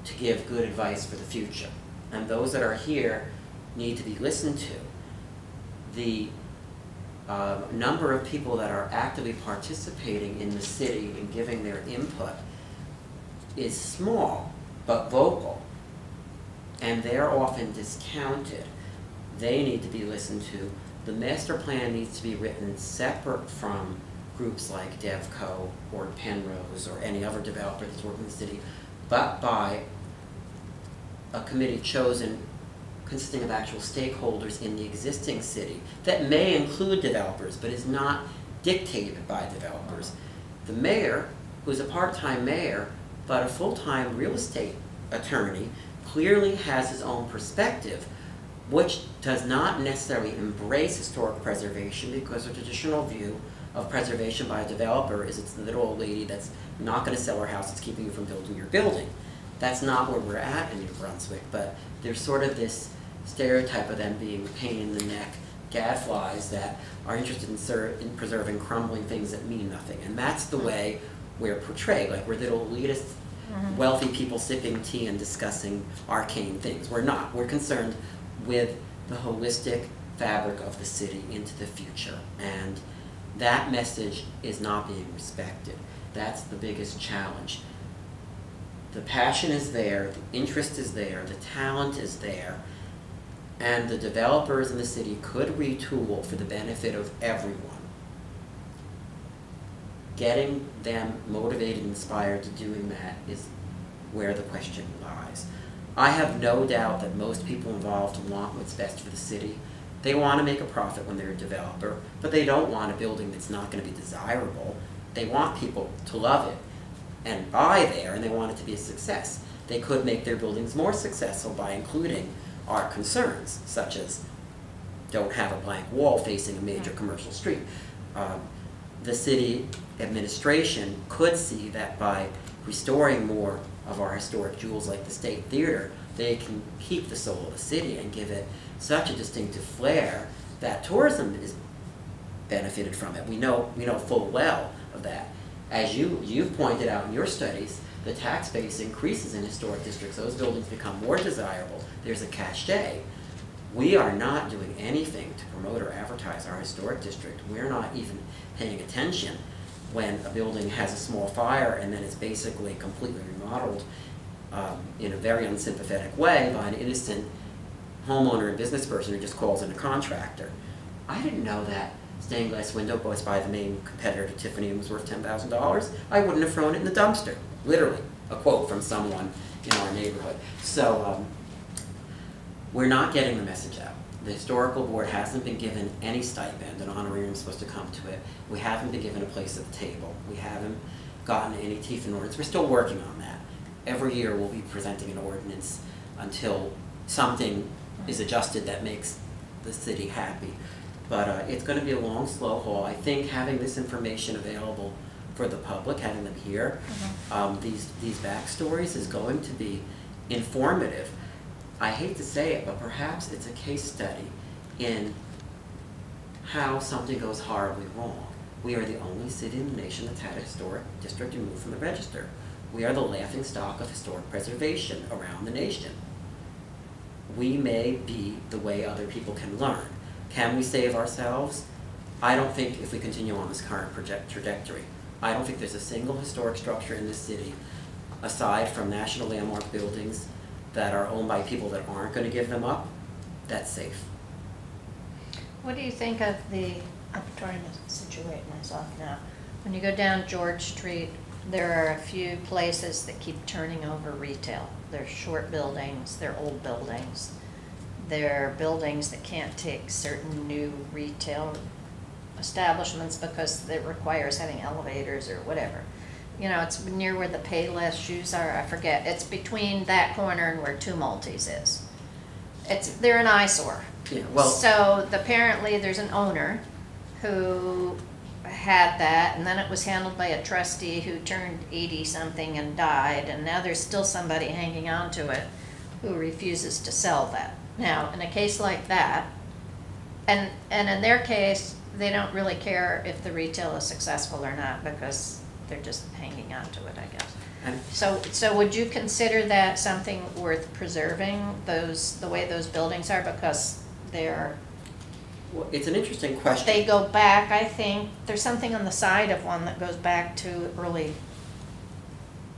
to give good advice for the future. And those that are here need to be listened to. The number of people that are actively participating in the city and giving their input is small, but vocal. And they're often discounted. They need to be listened to. The master plan needs to be written separate from groups like DevCo or Penrose or any other developer that's working in the city, but by a committee chosen consisting of actual stakeholders in the existing city that may include developers, but is not dictated by developers. The mayor, who's a part-time mayor, but a full-time real estate attorney, clearly has his own perspective, which does not necessarily embrace historic preservation, because a traditional view of preservation by a developer is it's the little old lady that's not going to sell her house, it's keeping you from building your building. That's not where we're at in New Brunswick, but there's sort of this stereotype of them being pain in the neck gadflies that are interested in preserving crumbling things that mean nothing. And that's the way we're portrayed, like we're little elitist, wealthy people sipping tea and discussing arcane things. We're not. We're concerned with the holistic fabric of the city into the future. And that message is not being respected. That's the biggest challenge. The passion is there, the interest is there, the talent is there, and the developers in the city could retool for the benefit of everyone. Getting them motivated and inspired to doing that is where the question lies. I have no doubt that most people involved want what's best for the city. They want to make a profit when they're a developer, but they don't want a building that's not going to be desirable. They want people to love it and buy there, and they want it to be a success. They could make their buildings more successful by including our concerns, such as don't have a blank wall facing a major commercial street. The city administration could see that by restoring more of our historic jewels like the State Theater, they can keep the soul of the city and give it such a distinctive flair that tourism is benefited from it. We know full well of that. As you've pointed out in your studies, the tax base increases in historic districts. Those buildings become more desirable. There's a cachet. We are not doing anything to promote or advertise our historic district. We're not even paying attention when a building has a small fire and then it's basically completely remodeled in a very unsympathetic way by an innocent homeowner and business person who just calls in a contractor. I didn't know that stained glass window goes by the main competitor to Tiffany and was worth $10,000, I wouldn't have thrown it in the dumpster. Literally, a quote from someone in our neighborhood. So we're not getting the message out. The historical board hasn't been given any stipend, an honorarium is supposed to come to it. We haven't been given a place at the table. We haven't gotten any teeth in ordinance. We're still working on that. Every year we'll be presenting an ordinance until something is adjusted that makes the city happy. But it's going to be a long, slow haul. I think having this information available for the public, having them hear these backstories is going to be informative. I hate to say it, but perhaps it's a case study in how something goes horribly wrong. We are the only city in the nation that's had a historic district removed from the register. We are the laughingstock of historic preservation around the nation. We may be the way other people can learn. Can we save ourselves? I don't think if we continue on this current trajectory. I don't think there's a single historic structure in this city, aside from national landmark buildings that are owned by people that aren't going to give them up, that's safe. What do you think of the, I'm trying to situate myself now. When you go down George Street, there are a few places that keep turning over retail. They're short buildings, they're old buildings. They're buildings that can't take certain new retail establishments because it requires having elevators or whatever. You know, it's near where the Payless shoes are, I forget. It's between that corner and where Two Maltese is. They're an eyesore. Yeah, well, so apparently there's an owner who had that, and then it was handled by a trustee who turned 80-something and died, and now there's still somebody hanging on to it who refuses to sell that. Now, in a case like that, and in their case, they don't really care if the retail is successful or not because they're just hanging on to it, I guess. and So would you consider that something worth preserving, the way those buildings are, because well, it's an interesting question. they go back, I think, there's something on the side of one that goes back to early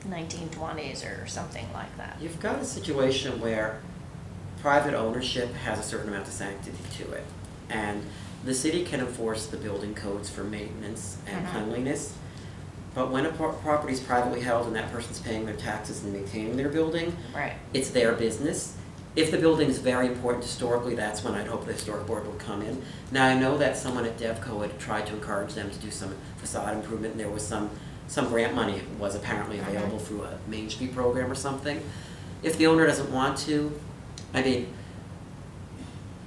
1920s or something like that. You've got a situation where private ownership has a certain amount of sanctity to it, and the city can enforce the building codes for maintenance and cleanliness, but when a property is privately held and that person's paying their taxes and maintaining their building, Right. it's their business. If the building is very important historically, that's when I'd hope the historic board would come in. Now, I know that someone at DevCo had tried to encourage them to do some facade improvement, and there was some grant money was apparently available through a Main Street program or something. If the owner doesn't want to, I mean,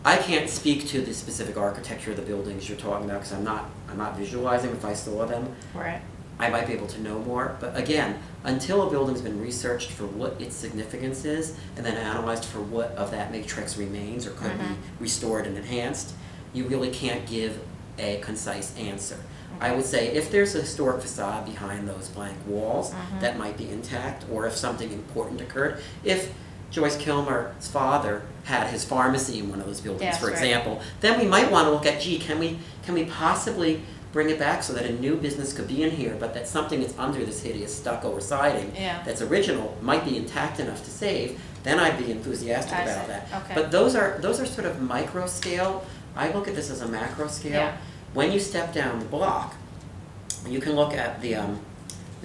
I can't speak to the specific architecture of the buildings you're talking about because I'm not visualizing. If I saw them, Right. I might be able to know more. But again, until a building's been researched for what its significance is and then analyzed for what of that matrix remains or could be restored and enhanced, you really can't give a concise answer. I would say if there's a historic facade behind those blank walls that might be intact, or if something important occurred, if Joyce Kilmer's father had his pharmacy in one of those buildings, Yes, for right. example, then we might want to look at, gee, can we possibly bring it back so that a new business could be in here, but that something that's under this hideous stucco or siding that's original might be intact enough to save, then I'd be enthusiastic I about see. that. Okay. But those are sort of micro scale. I look at this as a macro scale. Yeah. When you step down the block, you can look at the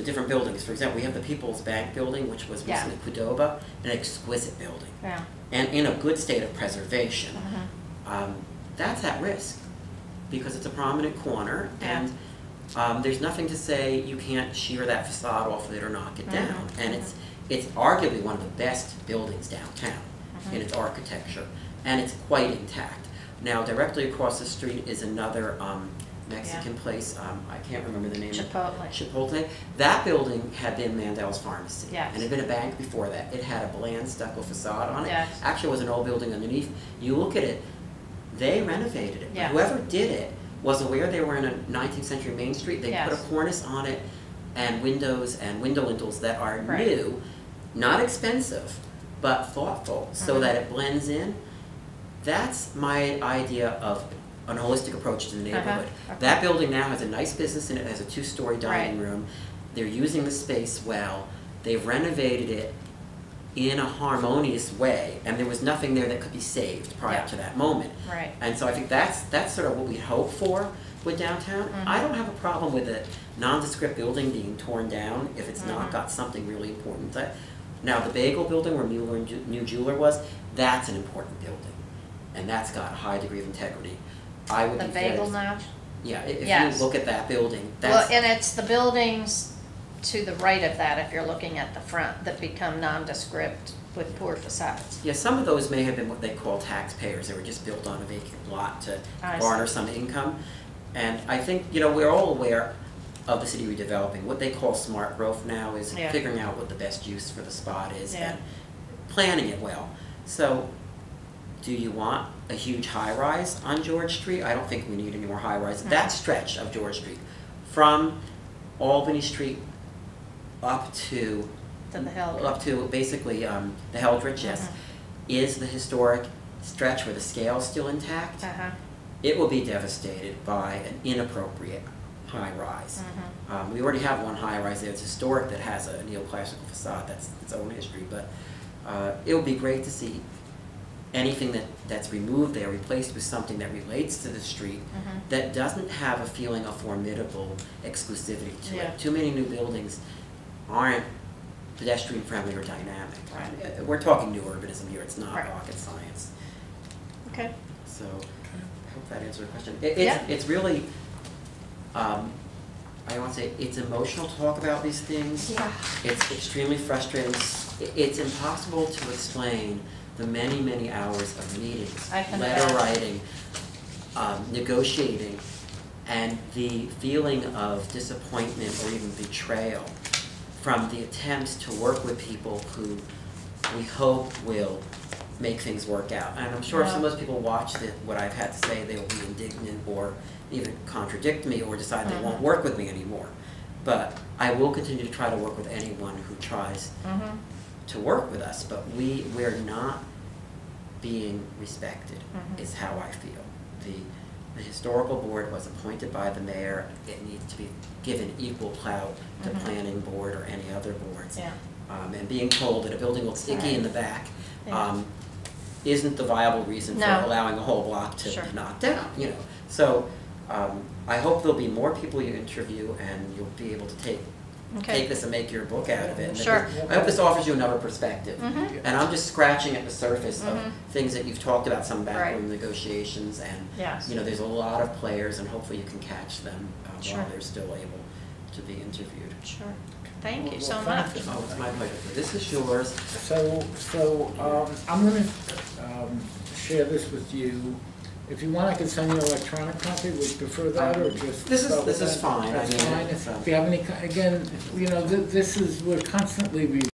different buildings. For example, we have the People's Bank building, which was recently Qdoba, an exquisite building, Yeah. and in a good state of preservation. That's at risk because it's a prominent corner, and there's nothing to say you can't shear that facade off of it or knock it down. And it's arguably one of the best buildings downtown in its architecture, and it's quite intact. Now, directly across the street is another Mexican place. I can't remember the name. Chipotle. That building had been Mandel's Pharmacy. Yes. And it had been a bank before that. It had a bland stucco facade on it. Yes. Actually, it was an old building underneath. You look at it, they renovated it. Yeah. Whoever did it was aware they were in a 19th century Main Street. They Yes. put a cornice on it and windows and window lintels that are Right. new, not expensive, but thoughtful, so that it blends in. That's my idea of an holistic approach to the neighborhood. Okay. That building now has a nice business in it. It has a 2-story dining Right. room. They're using the space well. They've renovated it in a harmonious way, and there was nothing there that could be saved prior to that moment. Right. And so I think that's sort of what we hope for. with downtown. I don't have a problem with a nondescript building being torn down if it's not got something really important. Now, the Bagel building where Mueller and New Jeweler was, that's an important building. And that's got a high degree of integrity. I would The be Bagel very- Notch? Yeah, if Yes. you look at that building, Well, that's, and it's the buildings to the right of that, if you're looking at the front, that become nondescript with poor facades. yeah, some of those may have been what they call taxpayers. They were just built on a vacant lot to I garner see. some income. And I think, you know, we're all aware of the city redeveloping. What they call smart growth now is Yeah. figuring out what the best use for the spot is Yeah. and planning it well. So, do you want a huge high-rise on George Street? I don't think we need any more high-rise. That stretch of George Street, from Albany Street up to To the hill. up to basically the Heldridge, yes, is the historic stretch where the scale's still intact. Uh-huh. It will be devastated by an inappropriate high-rise. We already have one high-rise there. It's historic that has a neoclassical facade. That's its own history. But it would be great to see anything that's removed there replaced with something that relates to the street that doesn't have a feeling of formidable exclusivity to Yeah. it. Too many new buildings aren't pedestrian friendly or dynamic. Right. We're talking new urbanism here. It's not Right. rocket science. Okay. So I hope that answered the question. Yeah. It's really, I want to say, it's emotional to talk about these things. Yeah. It's extremely frustrating. It's impossible to explain the many, many hours of meetings, I can letter imagine. writing, negotiating, and the feeling of disappointment or even betrayal from the attempts to work with people who we hope will make things work out. And I'm sure if some of those people watch what I've had to say, they will be indignant or even contradict me or decide they won't work with me anymore. But I will continue to try to work with anyone who tries to work with us, but we're not being respected, is how I feel. The historical board was appointed by the mayor. It needs to be given equal clout to planning board or any other boards. Yeah. And being told that a building looks icky in the back Yeah. isn't the viable reason for No. allowing a whole block to Sure. be knocked down, you know. So I hope there'll be more people you interview and you'll be able to take this and make your book out of it. And Sure. I hope this offers you another perspective. Mhm. And I'm just scratching at the surface of things that you've talked about, some backroom Right. negotiations, and Yes. you know, there's a lot of players, and hopefully you can catch them Sure. while they're still able to be interviewed. Sure. Thank you so Well, much. thank you. Oh, it's my pleasure. This is yours. So I'm gonna share this with you. If you want, I can send you an electronic copy. Would you prefer that, or just? This is- start with this is that? fine. I That's mean, fine. it's, If you have any, again, you know, we're constantly